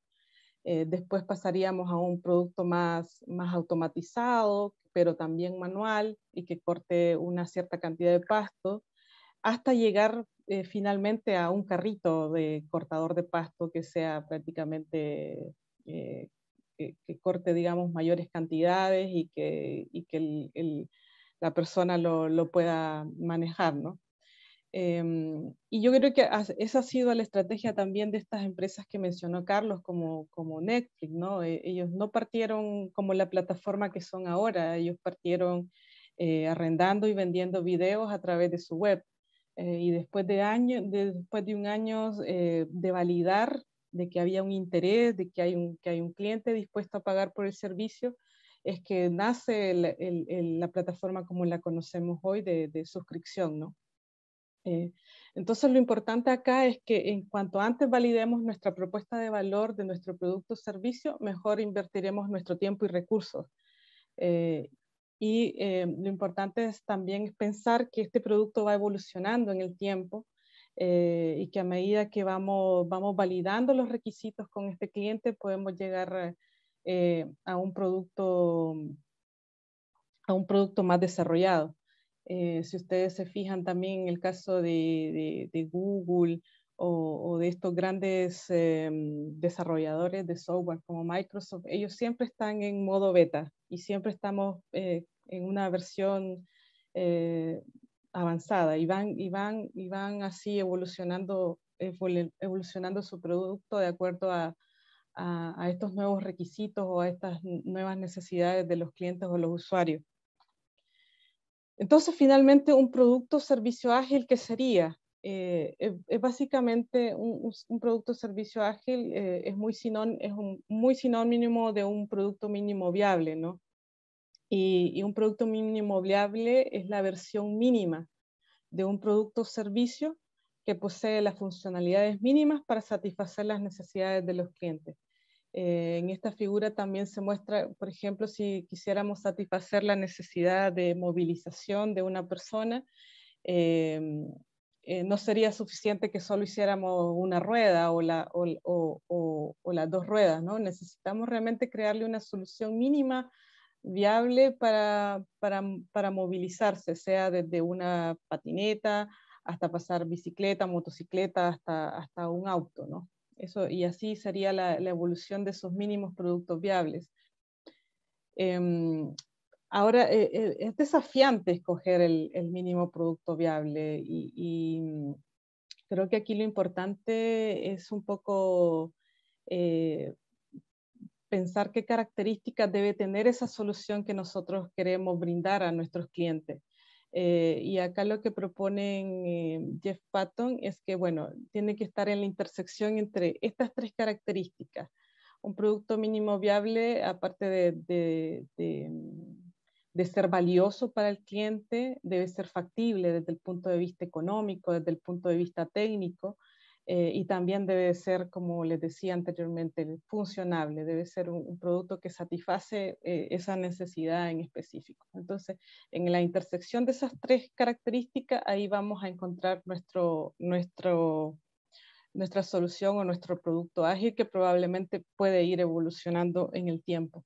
Después pasaríamos a un producto más automatizado, pero también manual y que corte una cierta cantidad de pasto, hasta llegar finalmente a un carrito de cortador de pasto que sea prácticamente, que corte, digamos, mayores cantidades y que la persona lo pueda manejar, ¿no? Y yo creo que esa ha sido la estrategia también de estas empresas que mencionó Carlos, como Netflix, ¿no? Ellos no partieron como la plataforma que son ahora, ellos partieron arrendando y vendiendo videos a través de su web. Y después de un año de validar de que había un interés, de que hay un cliente dispuesto a pagar por el servicio, es que nace la plataforma como la conocemos hoy de suscripción, ¿no? Entonces lo importante acá es que en cuanto antes validemos nuestra propuesta de valor de nuestro producto o servicio, mejor invertiremos nuestro tiempo y recursos. Lo importante es también pensar que este producto va evolucionando en el tiempo y que a medida que vamos validando los requisitos con este cliente, podemos llegar a un producto más desarrollado. Si ustedes se fijan también en el caso de Google o de estos grandes desarrolladores de software como Microsoft, ellos siempre están en modo beta y siempre estamos en una versión avanzada y van así evolucionando su producto de acuerdo a estos nuevos requisitos o a estas nuevas necesidades de los clientes o los usuarios. Entonces, finalmente, un producto o servicio ágil, ¿qué sería? Es básicamente un producto o servicio ágil, es muy sinónimo de un producto mínimo viable, ¿no? Y un producto mínimo viable es la versión mínima de un producto o servicio que posee las funcionalidades mínimas para satisfacer las necesidades de los clientes. En esta figura también se muestra, por ejemplo, si quisiéramos satisfacer la necesidad de movilización de una persona, no sería suficiente que solo hiciéramos una rueda o las dos ruedas, ¿no? Necesitamos realmente crearle una solución mínima viable para movilizarse, sea desde una patineta hasta pasar bicicleta, motocicleta, hasta un auto, ¿no? Eso, y así sería la evolución de esos mínimos productos viables. Ahora, es desafiante escoger el mínimo producto viable y creo que aquí lo importante es un poco pensar qué características debe tener esa solución que nosotros queremos brindar a nuestros clientes. Y acá lo que proponen Jeff Patton es que, bueno, tiene que estar en la intersección entre estas tres características. Un producto mínimo viable, aparte de ser valioso para el cliente, debe ser factible desde el punto de vista económico, desde el punto de vista técnico, y también debe ser, como les decía anteriormente, funcionable, debe ser un producto que satisface esa necesidad en específico. Entonces, en la intersección de esas tres características, ahí vamos a encontrar nuestra solución o nuestro producto ágil que probablemente puede ir evolucionando en el tiempo.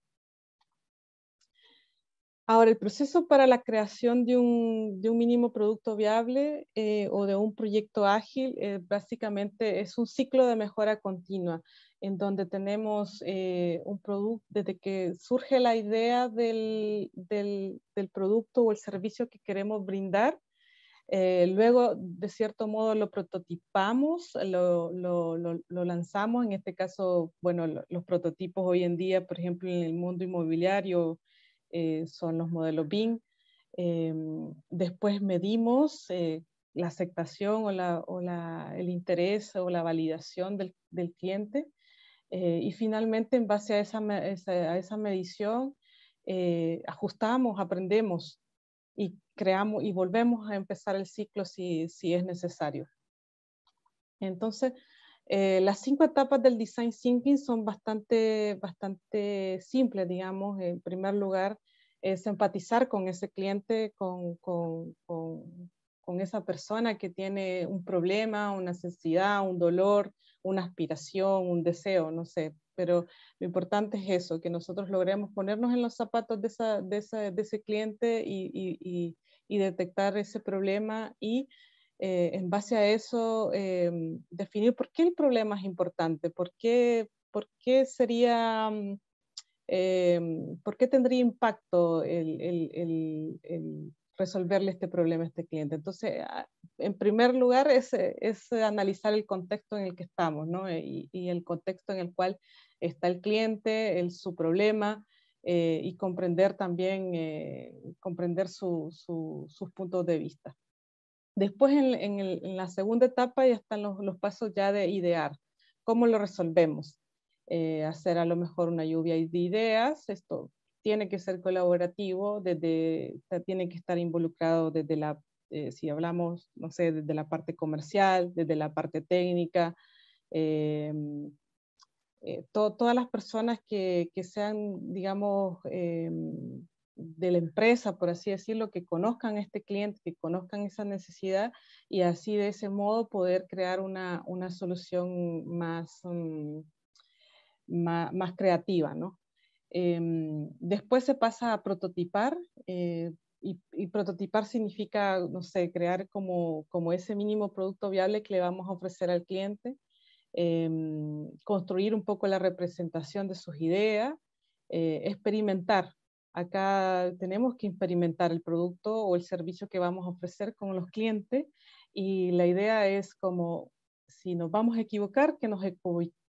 Ahora, el proceso para la creación de un mínimo producto viable o de un proyecto ágil básicamente es un ciclo de mejora continua en donde tenemos un producto, desde que surge la idea del producto o el servicio que queremos brindar, luego de cierto modo lo prototipamos, lo lanzamos, en este caso, bueno, los prototipos hoy en día, por ejemplo, en el mundo inmobiliario, son los modelos BIM. Después medimos la aceptación o el interés o la validación del cliente. Y finalmente, en base a esa medición, ajustamos, aprendemos y creamos y volvemos a empezar el ciclo si es necesario. Entonces, las 5 etapas del Design Thinking son bastante simples, digamos. En primer lugar, es empatizar con ese cliente, con esa persona que tiene un problema, una necesidad, un dolor, una aspiración, un deseo, no sé. Pero lo importante es eso, que nosotros logremos ponernos en los zapatos de ese cliente y detectar ese problema y en base a eso definir por qué el problema es importante, por qué sería... ¿por qué tendría impacto el resolverle este problema a este cliente? Entonces, en primer lugar, es analizar el contexto en el que estamos, ¿no? Y el contexto en el cual está el cliente, su problema, y comprender también, comprender sus puntos de vista. Después, en la segunda etapa, ya están los pasos ya de idear. ¿Cómo lo resolvemos? Hacer a lo mejor una lluvia de ideas. Esto tiene que ser colaborativo, tiene que estar involucrado desde si hablamos, no sé, desde la parte comercial, desde la parte técnica, todas las personas que sean, digamos, de la empresa, por así decirlo, que conozcan a este cliente, que conozcan esa necesidad y así de ese modo poder crear una solución más creativa, ¿no? Después se pasa a prototipar, y prototipar significa, no sé, crear como ese mínimo producto viable que le vamos a ofrecer al cliente, construir un poco la representación de sus ideas, experimentar. Acá tenemos que experimentar el producto o el servicio que vamos a ofrecer con los clientes y la idea es como, si nos vamos a equivocar, que nos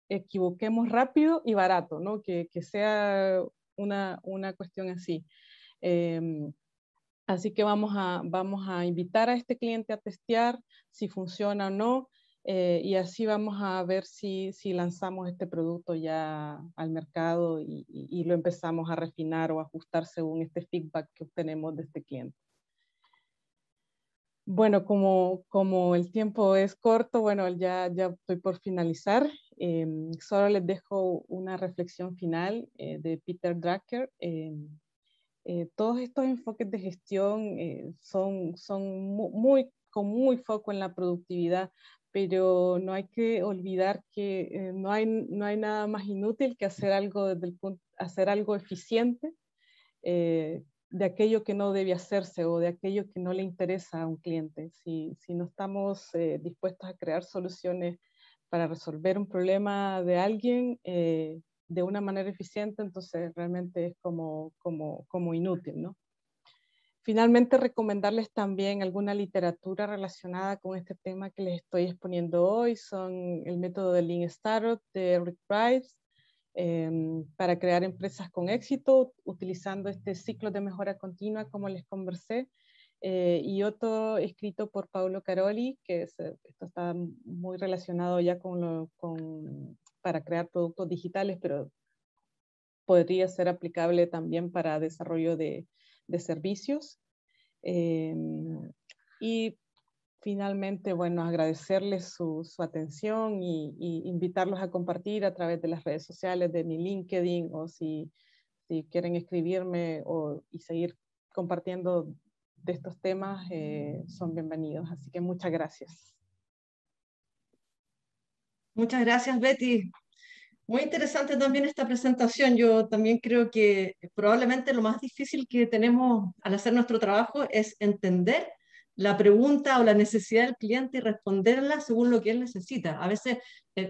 equivoquemos rápido y barato, ¿no? Que sea una cuestión así. Así que vamos a invitar a este cliente a testear si funciona o no, y así vamos a ver si lanzamos este producto ya al mercado y lo empezamos a refinar o ajustar según este feedback que obtenemos de este cliente. Bueno, como el tiempo es corto, bueno, ya estoy por finalizar. Solo les dejo una reflexión final de Peter Drucker. Todos estos enfoques de gestión son con muy foco en la productividad, pero no hay que olvidar que no hay nada más inútil que hacer algo hacer algo eficiente de aquello que no debe hacerse o de aquello que no le interesa a un cliente. Si no estamos dispuestos a crear soluciones para resolver un problema de alguien de una manera eficiente, entonces realmente es como inútil, ¿no? Finalmente, recomendarles también alguna literatura relacionada con este tema que les estoy exponiendo hoy. Son el método de Lean Startup de Rick Price, para crear empresas con éxito, utilizando este ciclo de mejora continua, como les conversé, y otro escrito por Paulo Caroli, que esto está muy relacionado ya para crear productos digitales, pero podría ser aplicable también para desarrollo de servicios. Y finalmente, bueno, agradecerles su atención y invitarlos a compartir a través de las redes sociales de mi LinkedIn, o si quieren escribirme y seguir compartiendo de estos temas, son bienvenidos. Así que muchas gracias. Muchas gracias, Betty. Muy interesante también esta presentación. Yo también creo que probablemente lo más difícil que tenemos al hacer nuestro trabajo es entender la pregunta o la necesidad del cliente y responderla según lo que él necesita. A veces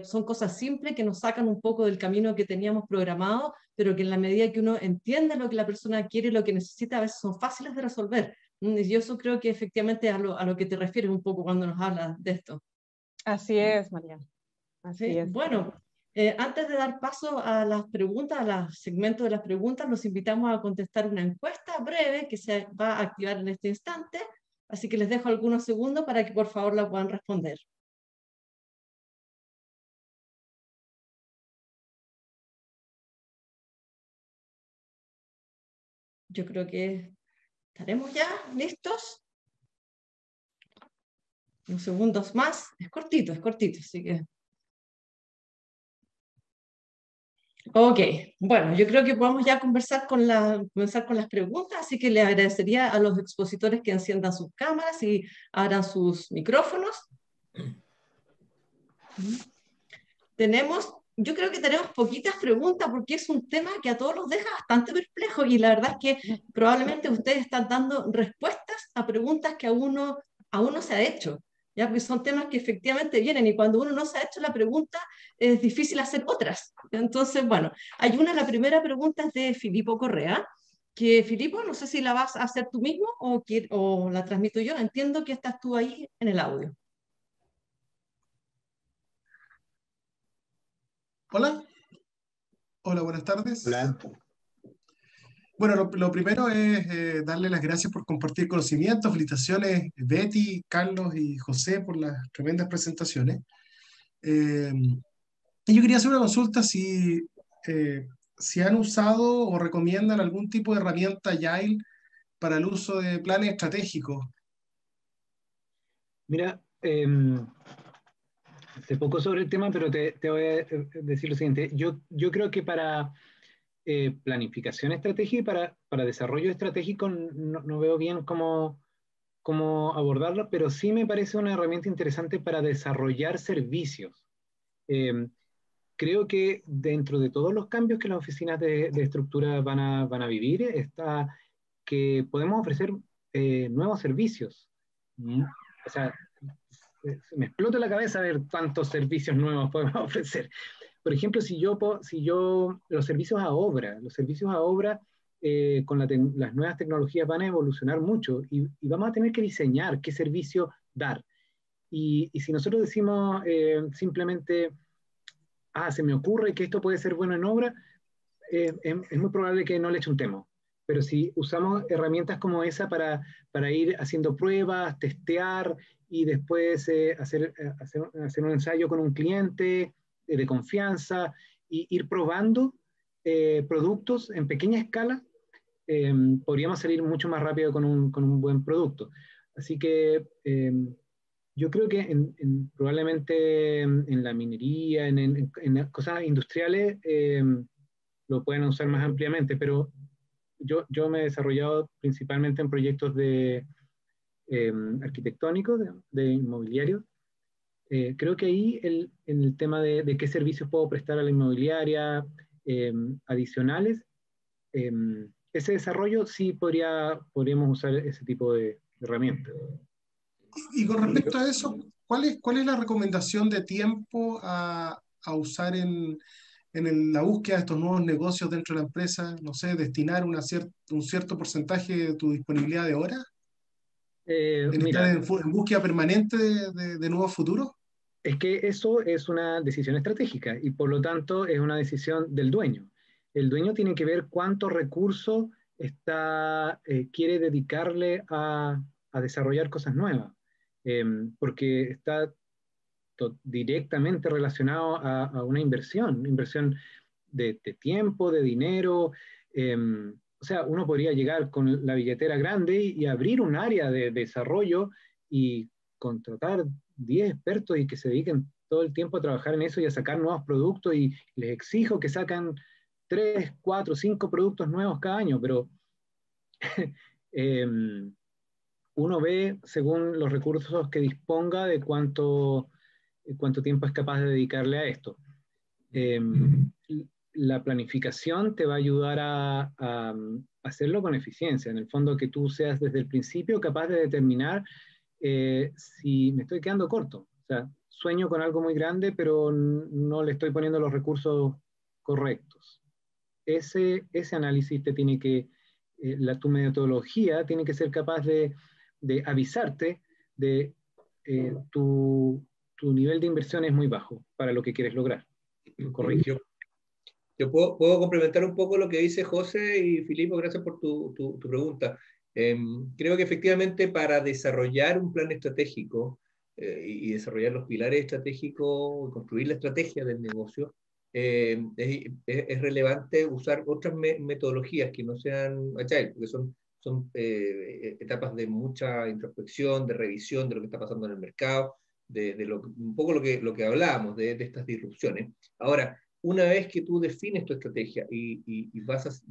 son cosas simples que nos sacan un poco del camino que teníamos programado, pero que en la medida que uno entiende lo que la persona quiere y lo que necesita, a veces son fáciles de resolver. Y yo eso creo que efectivamente a lo que te refieres un poco cuando nos hablas de esto. Así es, Mariana. Así Sí, es. bueno, antes de dar paso a las preguntas, a los segmentos de las preguntas, los invitamos a contestar una encuesta breve que se va a activar en este instante. Así que les dejo algunos segundos para que por favor la puedan responder. Yo creo que estaremos ya listos. Unos segundos más. Es cortito, así que... Ok, bueno, yo creo que podemos ya comenzar con las preguntas, así que le agradecería a los expositores que enciendan sus cámaras y abran sus micrófonos. Yo creo que tenemos poquitas preguntas porque es un tema que a todos los deja bastante perplejos y la verdad es que probablemente ustedes están dando respuestas a preguntas que aún no se ha hecho, ¿ya? Porque son temas que efectivamente vienen y cuando uno no se ha hecho la pregunta es difícil hacer otras. Entonces, bueno, la primera pregunta es de Filipo Correa, que Filipo, no sé si la vas a hacer tú mismo o la transmito yo, entiendo que estás tú ahí en el audio. Hola. Hola, buenas tardes. Hola. Bueno, lo primero es darle las gracias por compartir conocimientos. Felicitaciones, Betty, Carlos y José, por las tremendas presentaciones. Y yo quería hacer una consulta si han usado o recomiendan algún tipo de herramienta Agile para el uso de planes estratégicos. Mira, sé poco sobre el tema, pero te voy a decir lo siguiente. Yo creo que para planificación estratégica y para desarrollo estratégico no veo bien cómo abordarlo, pero sí me parece una herramienta interesante para desarrollar servicios. Creo que dentro de todos los cambios que las oficinas de estructura van a vivir, está que podemos ofrecer nuevos servicios. O sea, me explota la cabeza ver cuántos servicios nuevos podemos ofrecer. Por ejemplo, los servicios a obra con las nuevas tecnologías van a evolucionar mucho y vamos a tener que diseñar qué servicio dar. Y si nosotros decimos simplemente, se me ocurre que esto puede ser bueno en obra, es muy probable que no le chuntemos. Pero si usamos herramientas como esa para ir haciendo pruebas, testear y después hacer un ensayo con un cliente de confianza y ir probando productos en pequeña escala, podríamos salir mucho más rápido con un buen producto. Así que yo creo que probablemente en la minería, en cosas industriales, lo pueden usar más ampliamente, pero yo me he desarrollado principalmente en proyectos arquitectónicos, de inmobiliarios. Creo que ahí en el tema de qué servicios puedo prestar a la inmobiliaria adicionales, ese desarrollo sí podríamos usar ese tipo de herramientas. Y con respecto a eso, ¿cuál es la recomendación de tiempo a usar en la búsqueda de estos nuevos negocios dentro de la empresa? No sé, destinar un cierto porcentaje de tu disponibilidad de horas en Mira, estar en búsqueda permanente de nuevos futuros. es que eso es una decisión estratégica y por lo tanto es una decisión del dueño. El dueño tiene que ver cuántos recursos quiere dedicarle a desarrollar cosas nuevas, porque está directamente relacionado a una inversión de tiempo, de dinero. O sea, uno podría llegar con la billetera grande y abrir un área de desarrollo y contratar 10 expertos y que se dediquen todo el tiempo a trabajar en eso y a sacar nuevos productos y les exijo que sacan 3, 4, 5 productos nuevos cada año, pero uno ve según los recursos que disponga de cuánto tiempo es capaz de dedicarle a esto. La planificación te va a ayudar a hacerlo con eficiencia, en el fondo que tú seas desde el principio capaz de determinar si me estoy quedando corto. O sea, sueño con algo muy grande, pero no le estoy poniendo los recursos correctos. Ese análisis te tiene que, tu metodología tiene que ser capaz de avisarte de tu nivel de inversión es muy bajo para lo que quieres lograr. Correcto. Yo puedo complementar un poco lo que dice José y Filipo, gracias por tu pregunta. Creo que efectivamente para desarrollar un plan estratégico y desarrollar los pilares estratégicos, construir la estrategia del negocio, es relevante usar otras metodologías que no sean agile, porque son etapas de mucha introspección, de revisión de lo que está pasando en el mercado, un poco lo que hablábamos de estas disrupciones. Ahora, una vez que tú defines tu estrategia y vas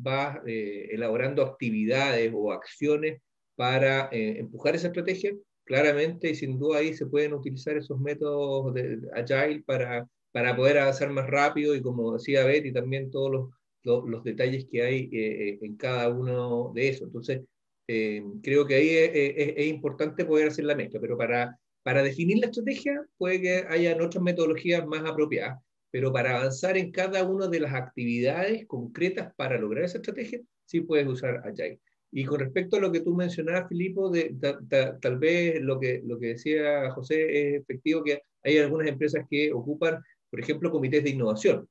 elaborando actividades o acciones para empujar esa estrategia, claramente y sin duda ahí se pueden utilizar esos métodos de Agile para poder avanzar más rápido y como decía Betty, también todos los detalles que hay en cada uno de esos. Entonces, creo que ahí es importante poder hacer la mezcla, pero para definir la estrategia puede que hayan otras metodologías más apropiadas, pero para avanzar en cada una de las actividades concretas para lograr esa estrategia, sí puedes usar Agile. Y con respecto a lo que tú mencionabas, Filipo, tal vez lo que decía José es efectivo, que hay algunas empresas que ocupan, por ejemplo, comités de innovación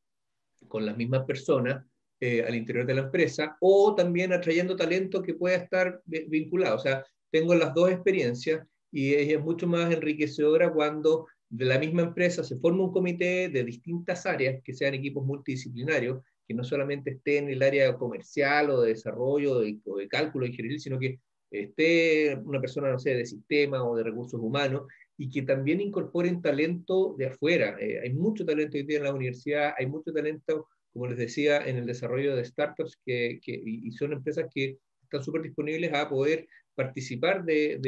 con las mismas personas al interior de la empresa, o también atrayendo talento que pueda estar vinculado. O sea, tengo las dos experiencias y es mucho más enriquecedora cuando de la misma empresa se forma un comité de distintas áreas, que sean equipos multidisciplinarios, que no solamente esté en el área comercial o de desarrollo o de cálculo ingenieril, sino que esté una persona, no sé, de sistema o de recursos humanos, y que también incorporen talento de afuera. Hay mucho talento hoy día en la universidad, hay mucho talento, como les decía, en el desarrollo de startups, y son empresas que están súper disponibles a poder participar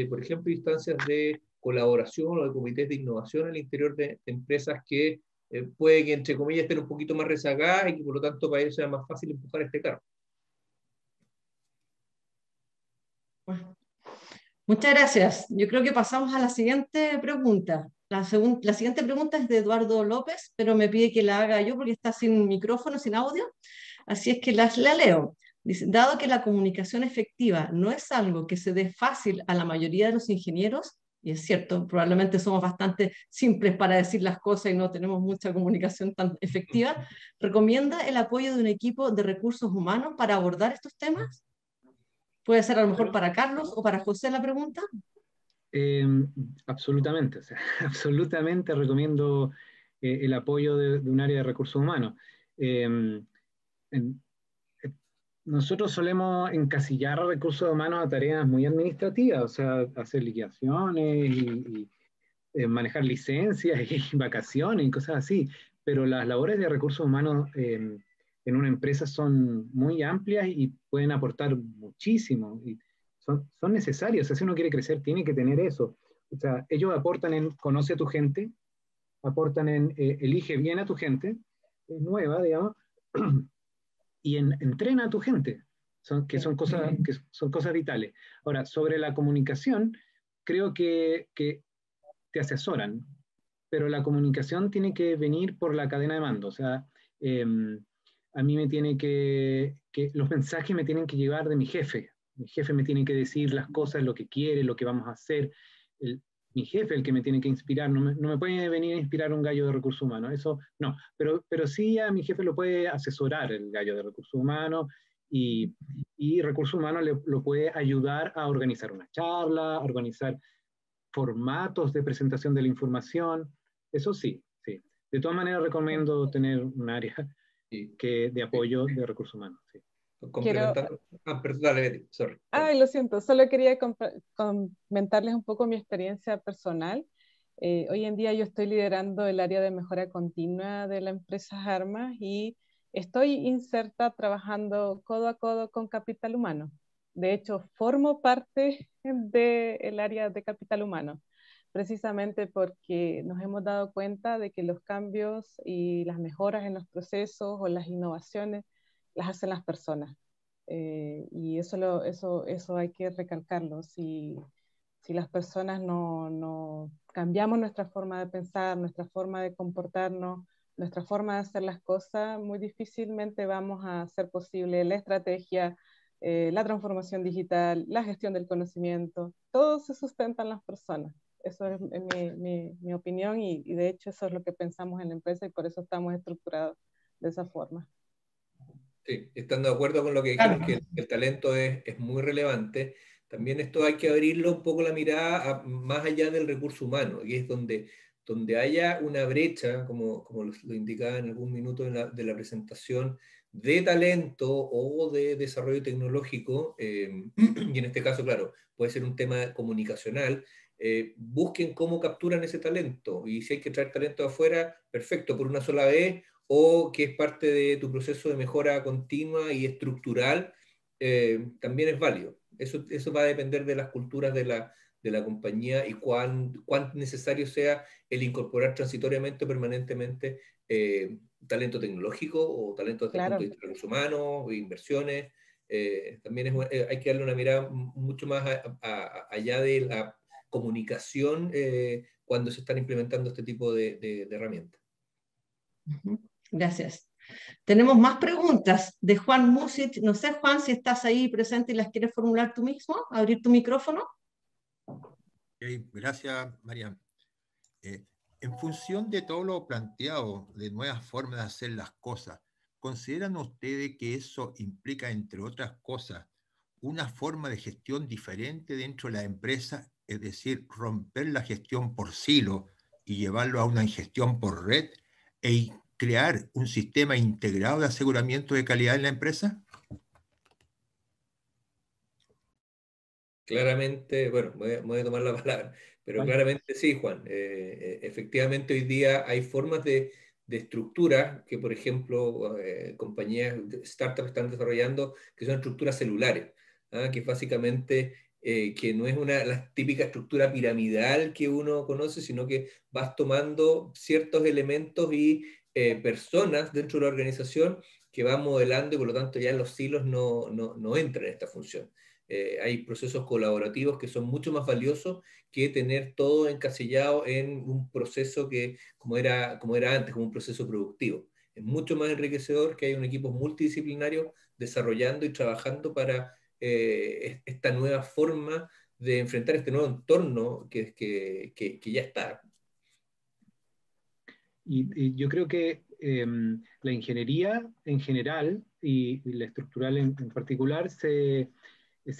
por ejemplo, instancias de colaboración o de comités de innovación al interior de empresas que puede que, entre comillas, estén un poquito más rezagadas y que por lo tanto para ellos sea más fácil empujar este carro. Bueno, muchas gracias. Yo creo que pasamos a la siguiente pregunta. La siguiente pregunta es de Eduardo López, pero me pide que la haga yo porque está sin micrófono, sin audio. Así es que la leo. Dice, dado que la comunicación efectiva no es algo que se dé fácil a la mayoría de los ingenieros, y es cierto, probablemente somos bastante simples para decir las cosas y no tenemos mucha comunicación tan efectiva, ¿recomienda el apoyo de un equipo de recursos humanos para abordar estos temas? Puede ser a lo mejor para Carlos o para José la pregunta. Absolutamente, o sea, absolutamente recomiendo el apoyo de un área de recursos humanos. En, nosotros solemos encasillar a recursos humanos a tareas muy administrativas, o sea, hacer liquidaciones y manejar licencias y vacaciones y cosas así, pero las labores de recursos humanos en una empresa son muy amplias y pueden aportar muchísimo, y son necesarios. O sea, si uno quiere crecer, tiene que tener eso. O sea, ellos aportan en conoce a tu gente, aportan en elige bien a tu gente, nueva, digamos, y entrena a tu gente, que son cosas vitales. Ahora, sobre la comunicación, creo que te asesoran, pero la comunicación tiene que venir por la cadena de mando. O sea, a mí me tiene los mensajes me tienen que llevar de mi jefe. Mi jefe me tiene que decir las cosas, lo que quiere, lo que vamos a hacer. Mi jefe el que me tiene que inspirar, no me puede venir a inspirar un gallo de recursos humanos, eso no, pero sí a mi jefe lo puede asesorar el gallo de recursos humanos y recursos humanos lo puede ayudar a organizar una charla, a organizar formatos de presentación de la información, eso sí, sí. De todas maneras recomiendo tener un área de apoyo de recursos humanos, sí. Complementando. Perdón, dale, Betty, sorry. Ay, lo siento, solo quería comentarles un poco mi experiencia personal. Hoy en día yo estoy liderando el área de mejora continua de la empresa Armas y estoy inserta trabajando codo a codo con capital humano. De hecho, formo parte del área de capital humano, precisamente porque nos hemos dado cuenta de que los cambios y las mejoras en los procesos o las innovaciones las hacen las personas. Y eso hay que recalcarlo. Si las personas no cambiamos nuestra forma de pensar, nuestra forma de comportarnos, nuestra forma de hacer las cosas, muy difícilmente vamos a hacer posible la estrategia, la transformación digital, la gestión del conocimiento. Todo se sustenta en las personas. Eso es mi opinión y de hecho eso es lo que pensamos en la empresa y por eso estamos estructurados de esa forma. Sí, estando de acuerdo con lo que dijeron, que el talento es muy relevante. también esto hay que abrirlo un poco la mirada más allá del recurso humano, y es donde haya una brecha, como lo indicaba en algún minuto de la presentación, de talento o de desarrollo tecnológico, y en este caso, claro, puede ser un tema comunicacional, busquen cómo capturan ese talento, y si hay que traer talento de afuera, perfecto, por una sola vez, o que es parte de tu proceso de mejora continua y estructural, también es válido. Eso va a depender de las culturas de la compañía y cuán necesario sea el incorporar transitoriamente o permanentemente talento tecnológico o talento desde el punto de vista de recursos humanos, inversiones. También hay que darle una mirada mucho más allá de la comunicación cuando se están implementando este tipo de herramientas. Gracias. Tenemos más preguntas de Juan Music. No sé, Juan, si estás ahí presente y las quieres formular tú mismo, abrir tu micrófono. Gracias, María. En función de todo lo planteado, de nuevas formas de hacer las cosas, ¿consideran ustedes que eso implica, entre otras cosas, una forma de gestión diferente dentro de la empresa, es decir, romper la gestión por silo y llevarlo a una gestión por red e crear un sistema integrado de aseguramiento de calidad en la empresa? Claramente, bueno, voy a tomar la palabra, pero claramente sí, Juan. Efectivamente, hoy día hay formas de estructura que, por ejemplo, compañías, startups están desarrollando, que son estructuras celulares, que es básicamente que no es la típica estructura piramidal que uno conoce, sino que vas tomando ciertos elementos y personas dentro de la organización que van modelando y por lo tanto ya los silos no entran en esta función. Hay procesos colaborativos que son mucho más valiosos que tener todo encasillado en un proceso que, como era antes, como un proceso productivo. Es mucho más enriquecedor que haya un equipo multidisciplinario desarrollando y trabajando para esta nueva forma de enfrentar este nuevo entorno que ya está. Y yo creo que la ingeniería en general y la estructural en particular se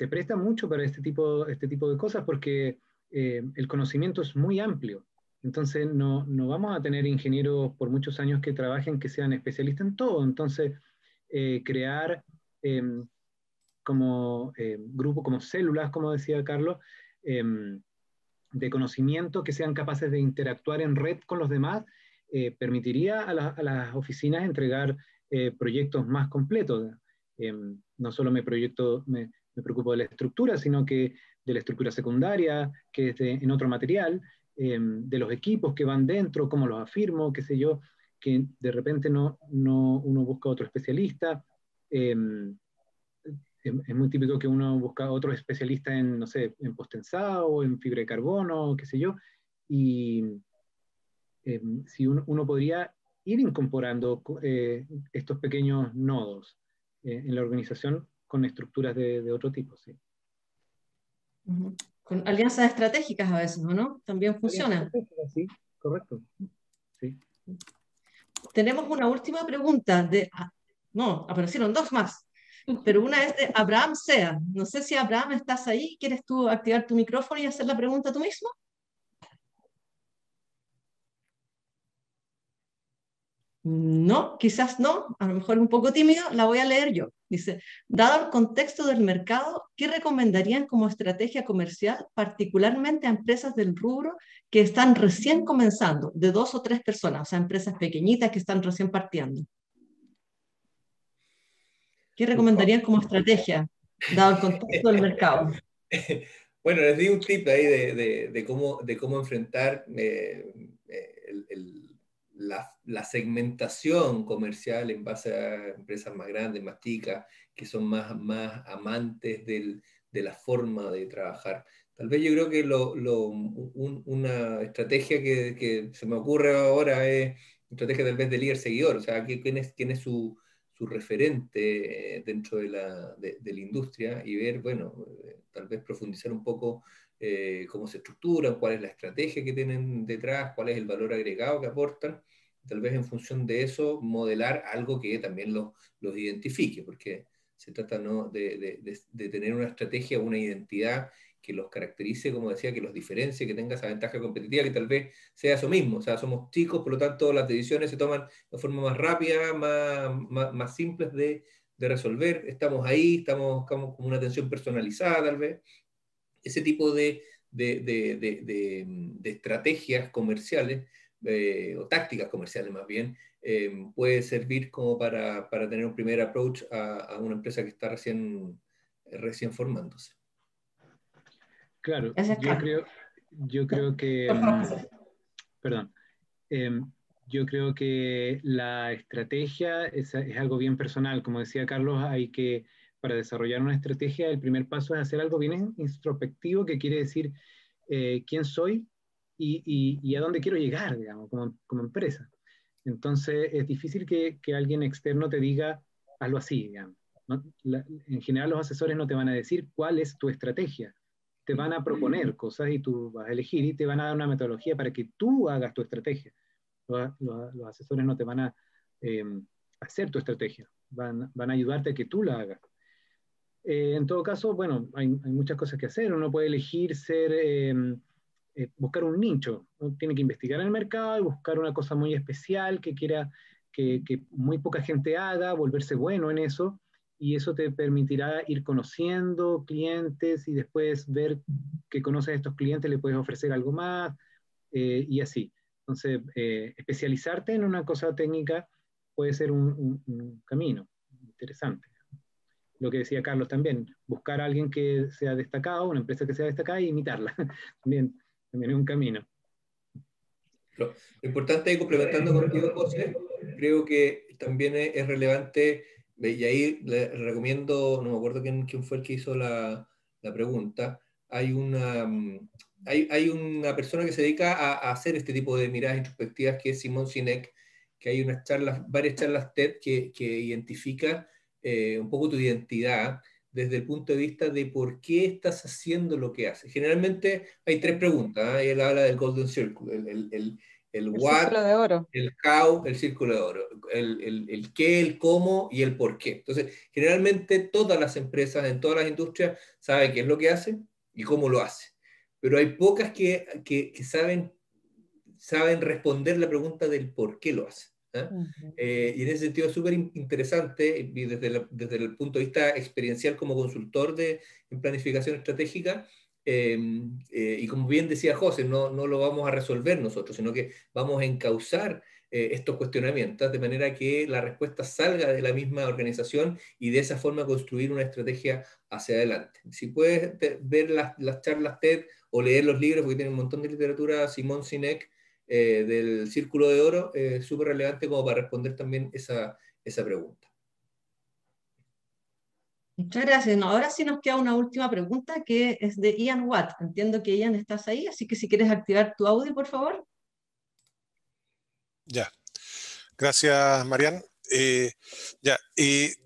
presta mucho para este tipo de cosas porque el conocimiento es muy amplio. Entonces no vamos a tener ingenieros por muchos años que trabajen, que sean especialistas en todo. Entonces crear como grupo, como células, como decía Carlos, de conocimiento que sean capaces de interactuar en red con los demás, permitiría a las oficinas entregar proyectos más completos. No solo me preocupo de la estructura, sino que de la estructura secundaria, que es en otro material, de los equipos que van dentro, cómo los afirmo, qué sé yo, que de repente uno busca otro especialista. Es muy típico que uno busca otro especialista en, no sé, en post-tensado, en fibra de carbono, qué sé yo, y si uno podría ir incorporando estos pequeños nodos en la organización con estructuras de otro tipo, sí. Con alianzas estratégicas a veces, ¿no? También funciona. Sí, correcto. Sí. Tenemos una última pregunta no, aparecieron dos más, pero una es de Abraham Sea. No sé si Abraham estás ahí, ¿quieres tú activar tu micrófono y hacer la pregunta tú mismo? No, quizás no, a lo mejor un poco tímido, la voy a leer yo. Dice, dado el contexto del mercado, ¿qué recomendarían como estrategia comercial, particularmente a empresas del rubro que están recién comenzando, de 2 o 3 personas, o sea, empresas pequeñitas que están recién partiendo? ¿Qué recomendarían como estrategia, dado el contexto del mercado? Bueno, les di un tip ahí de cómo enfrentar la segmentación comercial en base a empresas más grandes, más chicas, que son más amantes de la forma de trabajar. Tal vez yo creo que una estrategia que se me ocurre ahora es estrategia tal vez de líder-seguidor, o sea, quién es su referente dentro de la industria y ver, bueno, tal vez profundizar un poco cómo se estructuran, cuál es la estrategia que tienen detrás, cuál es el valor agregado que aportan, tal vez en función de eso modelar algo que también los identifique, porque se trata, ¿no?, de tener una estrategia, una identidad que los caracterice, como decía, que los diferencie, que tenga esa ventaja competitiva, que tal vez sea eso mismo. O sea, somos chicos, por lo tanto las decisiones se toman de forma más rápida, más simples de resolver. Estamos ahí, estamos con una atención personalizada tal vez. Ese tipo de estrategias comerciales, o tácticas comerciales más bien, puede servir como para tener un primer approach a una empresa que está recién formándose. Claro, Gracias, Carlos. yo creo que, Por favor. perdón, yo creo que la estrategia es algo bien personal. Como decía Carlos, para desarrollar una estrategia, el primer paso es hacer algo bien introspectivo, que quiere decir quién soy y a dónde quiero llegar, digamos, como empresa. Entonces, es difícil que alguien externo te diga, hazlo así, digamos. En general, los asesores no te van a decir cuál es tu estrategia. Te van a proponer cosas y tú vas a elegir y te van a dar una metodología para que tú hagas tu estrategia. Los asesores no te van a hacer tu estrategia, van a ayudarte a que tú la hagas. En todo caso, bueno, hay muchas cosas que hacer. Uno puede elegir buscar un nicho. Uno tiene que investigar el mercado y buscar una cosa muy especial que quiera que muy poca gente haga, volverse bueno en eso, y eso te permitirá ir conociendo clientes y después ver que conoces a estos clientes, le puedes ofrecer algo más, y así. Entonces, especializarte en una cosa técnica puede ser un camino interesante. Lo que decía Carlos también, buscar a alguien que sea destacado, una empresa que sea destacada, e imitarla. también es un camino. Lo importante, y complementando contigo, José, creo que también es relevante, y ahí le recomiendo, no me acuerdo quién fue el que hizo la pregunta, hay una persona que se dedica a hacer este tipo de miradas introspectivas, que es Simon Sinek, que hay varias charlas TED que identifica un poco tu identidad desde el punto de vista de por qué estás haciendo lo que haces. Generalmente hay tres preguntas, ¿eh? Él habla del Golden Circle, el what, círculo de oro. el how, el círculo de oro, el qué, el cómo y el por qué. Entonces, generalmente todas las empresas, en todas las industrias, saben qué es lo que hacen y cómo lo hacen. Pero hay pocas que saben responder la pregunta del por qué lo hacen. ¿Eh? Y en ese sentido es súper interesante, y desde el punto de vista experiencial como consultor en planificación estratégica, y como bien decía José, no lo vamos a resolver nosotros, sino que vamos a encauzar estos cuestionamientos de manera que la respuesta salga de la misma organización y de esa forma construir una estrategia hacia adelante. Si puedes ver las charlas TED o leer los libros, porque tienen un montón de literatura, Simon Sinek, del Círculo de Oro, súper relevante como para responder también esa pregunta. Muchas gracias. No, ahora sí nos queda una última pregunta que es de Ian Watt. Entiendo que Ian estás ahí, así que si quieres activar tu audio, por favor. Ya. Gracias, Marian.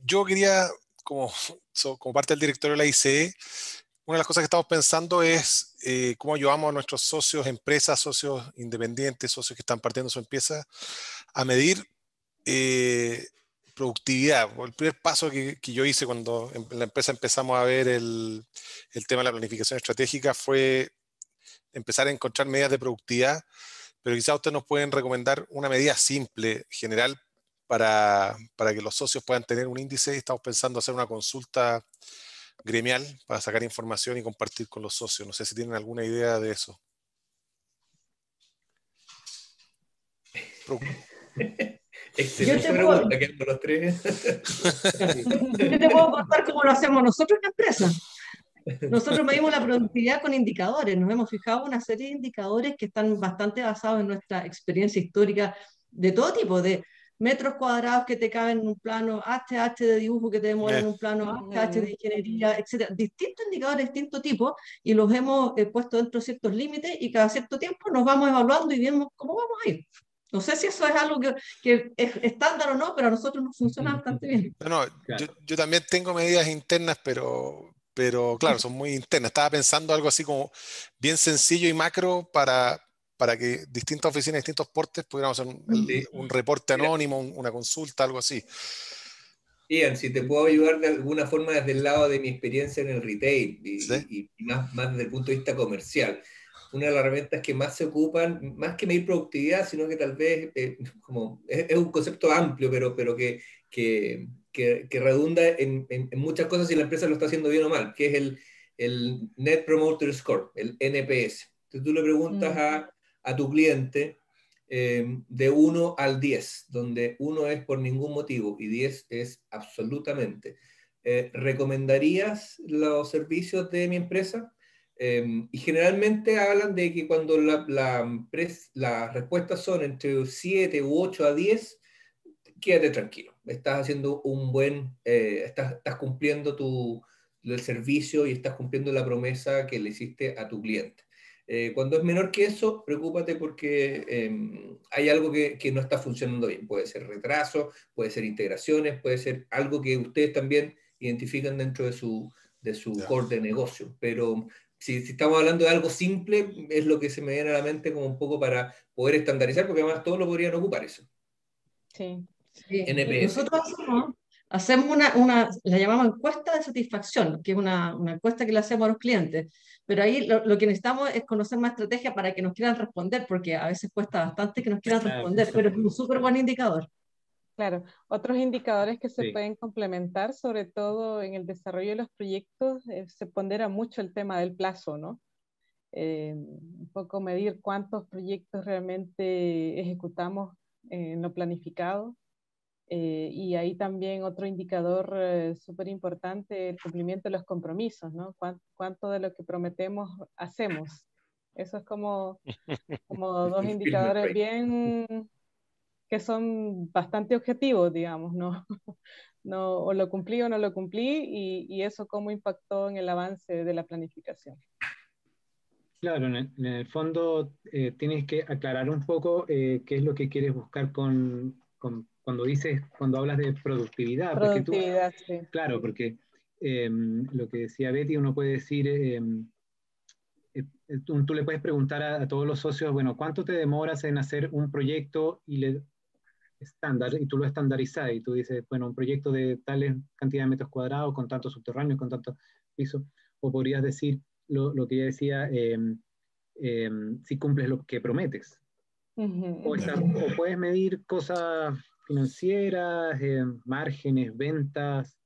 Yo quería, como parte del directorio de la ICE, una de las cosas que estamos pensando es cómo ayudamos a nuestros socios, empresas, socios independientes, socios que están partiendo su empresa, a medir productividad. El primer paso que yo hice cuando en la empresa empezamos a ver el tema de la planificación estratégica fue empezar a encontrar medidas de productividad, pero quizás ustedes nos pueden recomendar una medida simple, general, para que los socios puedan tener un índice. Estamos pensando hacer una consulta gremial para sacar información y compartir con los socios. No sé si tienen alguna idea de eso. Excelente pregunta, que los tres. Yo te puedo contar cómo lo hacemos nosotros en la empresa. Nosotros medimos la productividad con indicadores. Nos hemos fijado una serie de indicadores que están bastante basados en nuestra experiencia histórica de todo tipo, de metros cuadrados que te caben en un plano, HH de dibujo que te demoran en un plano, HH de ingeniería, etc. Distintos indicadores, distintos tipos, y los hemos puesto dentro de ciertos límites y cada cierto tiempo nos vamos evaluando y vemos cómo vamos a ir. No sé si eso es algo que es estándar o no, pero a nosotros nos funciona bastante bien. No, yo también tengo medidas internas, pero claro, son muy internas. Estaba pensando algo así como bien sencillo y macro para que distintas oficinas, distintos portes pudiéramos hacer un reporte anónimo, una consulta, algo así. Ian, si te puedo ayudar de alguna forma desde el lado de mi experiencia en el retail ¿Sí? y más desde el punto de vista comercial. Una de las herramientas que más se ocupan, más que medir productividad, sino que tal vez es un concepto amplio, pero que redunda en muchas cosas si la empresa lo está haciendo bien o mal, que es el Net Promoter Score, el NPS. Entonces tú le preguntas a tu cliente de 1 al 10, donde 1 es por ningún motivo y 10 es absolutamente. ¿Recomendarías los servicios de mi empresa? Y generalmente hablan de que cuando las respuestas son entre 7 u 8 a 10, quédate tranquilo. Estás haciendo estás cumpliendo el servicio y estás cumpliendo la promesa que le hiciste a tu cliente. Cuando es menor que eso, preocúpate porque hay algo que no está funcionando bien. Puede ser retraso, puede ser integraciones, puede ser algo que ustedes también identifican dentro de su core de negocio. Pero si estamos hablando de algo simple, es lo que se me viene a la mente como un poco para poder estandarizar, porque además todos lo podrían ocupar eso. Sí. Sí. NPS. Nosotros hacemos la llamamos encuesta de satisfacción, que es una encuesta que le hacemos a los clientes. Pero ahí lo que necesitamos es conocer más estrategia para que nos quieran responder, porque a veces cuesta bastante que nos quieran responder, pero es un súper buen indicador. Claro, otros indicadores que se Sí. pueden complementar, sobre todo en el desarrollo de los proyectos, se pondera mucho el tema del plazo, ¿no? Un poco medir cuántos proyectos realmente ejecutamos en lo planificado. Y ahí también otro indicador súper importante, el cumplimiento de los compromisos, ¿no? ¿Cuánto de lo que prometemos hacemos? Eso es como dos indicadores bien que son bastante objetivos, digamos, ¿no? No, o lo cumplí o no lo cumplí, y eso cómo impactó en el avance de la planificación. Claro, en el fondo tienes que aclarar un poco qué es lo que quieres buscar cuando hablas de productividad. Porque tú, Productividad, sí. claro, porque lo que decía Betty, uno puede decir, tú le puedes preguntar a todos los socios, bueno, ¿cuánto te demoras en hacer un proyecto estándar? Y tú lo estandarizas y tú dices, bueno, un proyecto de tales cantidad de metros cuadrados, con tantos subterráneos, con tantos pisos. O podrías decir lo que ella decía, si cumples lo que prometes. O puedes medir cosas financieras, márgenes, ventas.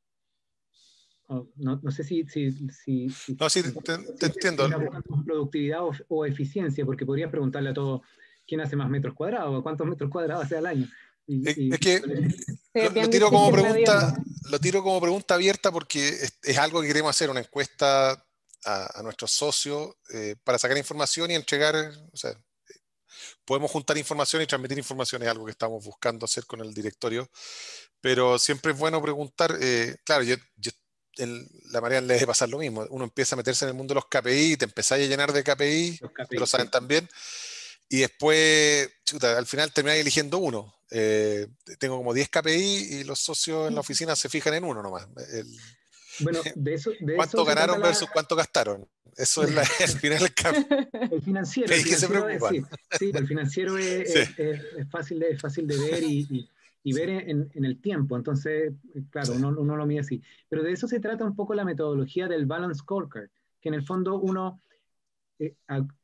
No sé si No, sí, te entiendo. estás buscando productividad o eficiencia, porque podrías preguntarle a todos quién hace más metros cuadrados o cuántos metros cuadrados hace al año. Es que lo tiro como pregunta, lo tiro como pregunta abierta porque es algo que queremos hacer, una encuesta a nuestros socios para sacar información y entregar, o sea, podemos juntar información y transmitir información, es algo que estamos buscando hacer con el directorio, pero siempre es bueno preguntar, claro, la Mariana le debe pasar lo mismo, uno empieza a meterse en el mundo de los KPI y te empezáis a llenar de KPI, los KPI, que lo saben sí. también, y después, chuta, al final termináis eligiendo uno. Tengo como 10 KPI y los socios en la oficina se fijan en uno nomás. Bueno, de eso ¿Cuánto se trata ganaron versus cuánto gastaron? Eso es al final el el financiero. El KPI que se financiero preocupan. sí, el financiero Sí. es fácil de ver y ver en el tiempo. Entonces, claro, Sí. uno lo mide así. Pero de eso se trata un poco la metodología del Balance Scorecard, que en el fondo uno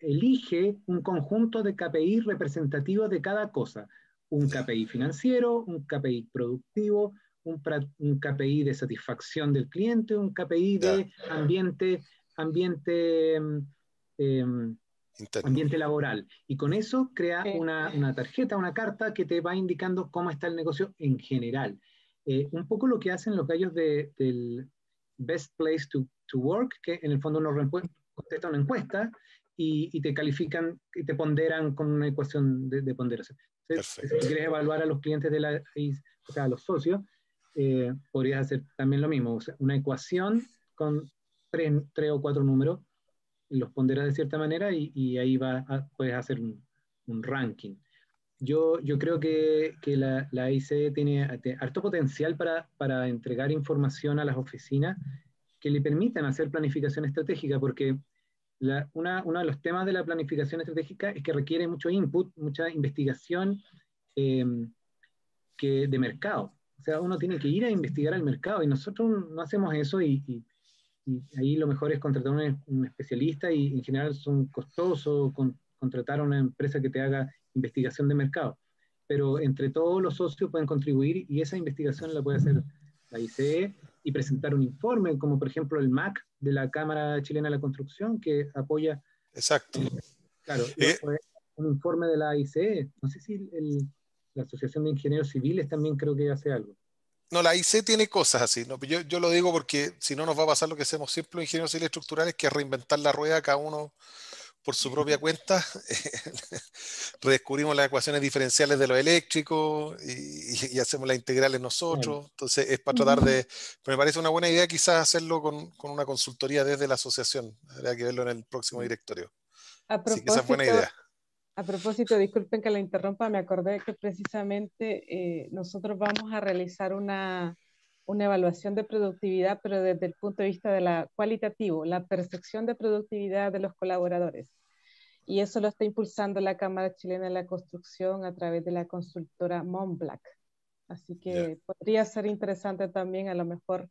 elige un conjunto de KPI representativos de cada cosa. Un KPI financiero, un KPI productivo, un KPI de satisfacción del cliente, un KPI Ya, de ambiente eh, interno. ambiente laboral. Y con eso crea Sí. una tarjeta, una carta que te va indicando cómo está el negocio en general. Un poco lo que hacen los gallos del Best Place to Work, que en el fondo uno contesta una encuesta y te califican y te ponderan con una ecuación de ponderación. Entonces, si quieres evaluar a los clientes o sea, a los socios, podrías hacer también lo mismo, o sea, una ecuación con tres o cuatro números, los ponderas de cierta manera y ahí puedes hacer un ranking. Yo creo que la ICE tiene harto potencial para entregar información a las oficinas que le permitan hacer planificación estratégica, porque uno de los temas de la planificación estratégica es que requiere mucho input, mucha investigación de mercado. O sea, uno tiene que ir a investigar el mercado y nosotros no hacemos eso y ahí lo mejor es contratar un especialista y en general son costosos contratar a una empresa que te haga investigación de mercado. Pero entre todos los socios pueden contribuir y esa investigación la puede hacer la ICE y presentar un informe, como por ejemplo el MAC de la Cámara Chilena de la Construcción, que apoya. Exacto. Claro, un informe de la ICE. No sé si la Asociación de Ingenieros Civiles también creo que hace algo. No, la IC tiene cosas así, ¿no? Yo lo digo porque si no nos va a pasar lo que hacemos siempre los ingenieros civiles estructurales, que es reinventar la rueda cada uno por su propia cuenta. Redescubrimos las ecuaciones diferenciales de los eléctricos y hacemos las integrales nosotros. Entonces es para tratar de... Pero me parece una buena idea quizás hacerlo con una consultoría desde la asociación. Habría que verlo en el próximo directorio. Así que esa es buena idea. A propósito, disculpen que la interrumpa, me acordé que precisamente nosotros vamos a realizar una evaluación de productividad, pero desde el punto de vista de la cualitativo, la percepción de productividad de los colaboradores. Y eso lo está impulsando la Cámara Chilena de la Construcción a través de la consultora Montblanc. Así que podría ser interesante también a lo mejor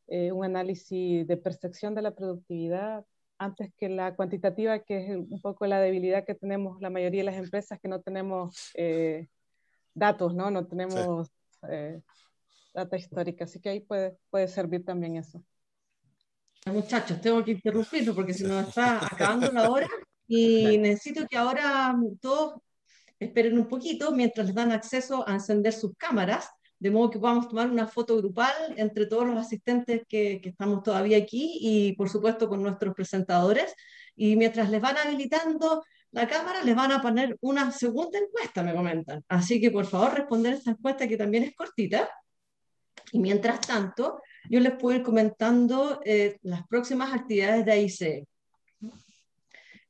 un análisis de percepción de la productividad antes que la cuantitativa, que es un poco la debilidad que tenemos la mayoría de las empresas, que no tenemos datos, ¿no? No tenemos data histórica, así que ahí puede servir también eso. Muchachos, tengo que interrumpirlo porque se nos está acabando la hora y necesito que ahora todos esperen un poquito mientras les dan acceso a encender sus cámaras, de modo que podamos tomar una foto grupal entre todos los asistentes que estamos todavía aquí y por supuesto con nuestros presentadores. Y mientras les van habilitando la cámara, les van a poner una segunda encuesta, me comentan. Así que por favor responder esta encuesta que también es cortita. Y mientras tanto, yo les puedo ir comentando las próximas actividades de AICE.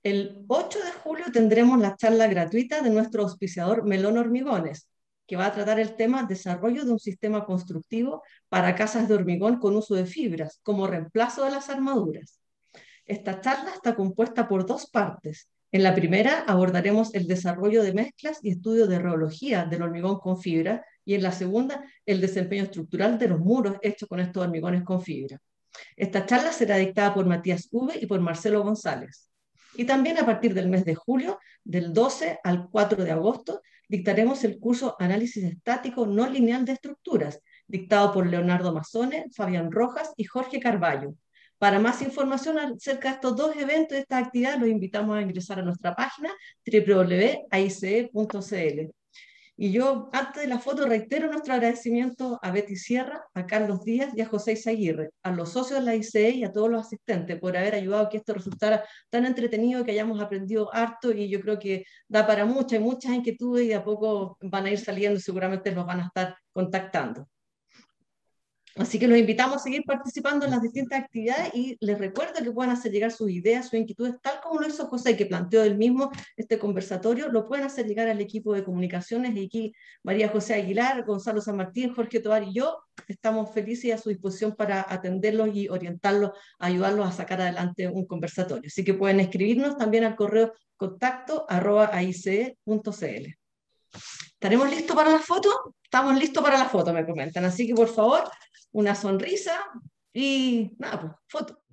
El 8 de julio tendremos la charla gratuita de nuestro auspiciador Melón Hormigones, que va a tratar el tema desarrollo de un sistema constructivo para casas de hormigón con uso de fibras, como reemplazo de las armaduras. Esta charla está compuesta por dos partes. En la primera abordaremos el desarrollo de mezclas y estudio de rheología del hormigón con fibra, y en la segunda el desempeño estructural de los muros hechos con estos hormigones con fibra. Esta charla será dictada por Matías Uve y por Marcelo González. Y también a partir del mes de julio, del 12 al 4 de agosto, dictaremos el curso Análisis Estático No Lineal de Estructuras, dictado por Leonardo Mazzone, Fabián Rojas y Jorge Carballo. Para más información acerca de estos dos eventos y estas actividades, los invitamos a ingresar a nuestra página www.aice.cl. Y yo, antes de la foto, reitero nuestro agradecimiento a Betty Sierra, a Carlos Díaz y a José Izaguirre, a los socios de la ICE y a todos los asistentes por haber ayudado a que esto resultara tan entretenido, que hayamos aprendido harto, y yo creo que da para muchas inquietudes y de a poco van a ir saliendo y seguramente nos van a estar contactando. Así que los invitamos a seguir participando en las distintas actividades y les recuerdo que pueden hacer llegar sus ideas, sus inquietudes, tal como lo hizo José, que planteó él mismo este conversatorio, lo pueden hacer llegar al equipo de comunicaciones, y aquí María José Aguilar, Gonzalo San Martín, Jorge Tovar y yo estamos felices y a su disposición para atenderlos y orientarlos, ayudarlos a sacar adelante un conversatorio. Así que pueden escribirnos también al correo contacto@aice.cl. ¿Estaremos listos para la foto? Estamos listos para la foto, me comentan. Así que por favor, una sonrisa y nada, pues, foto.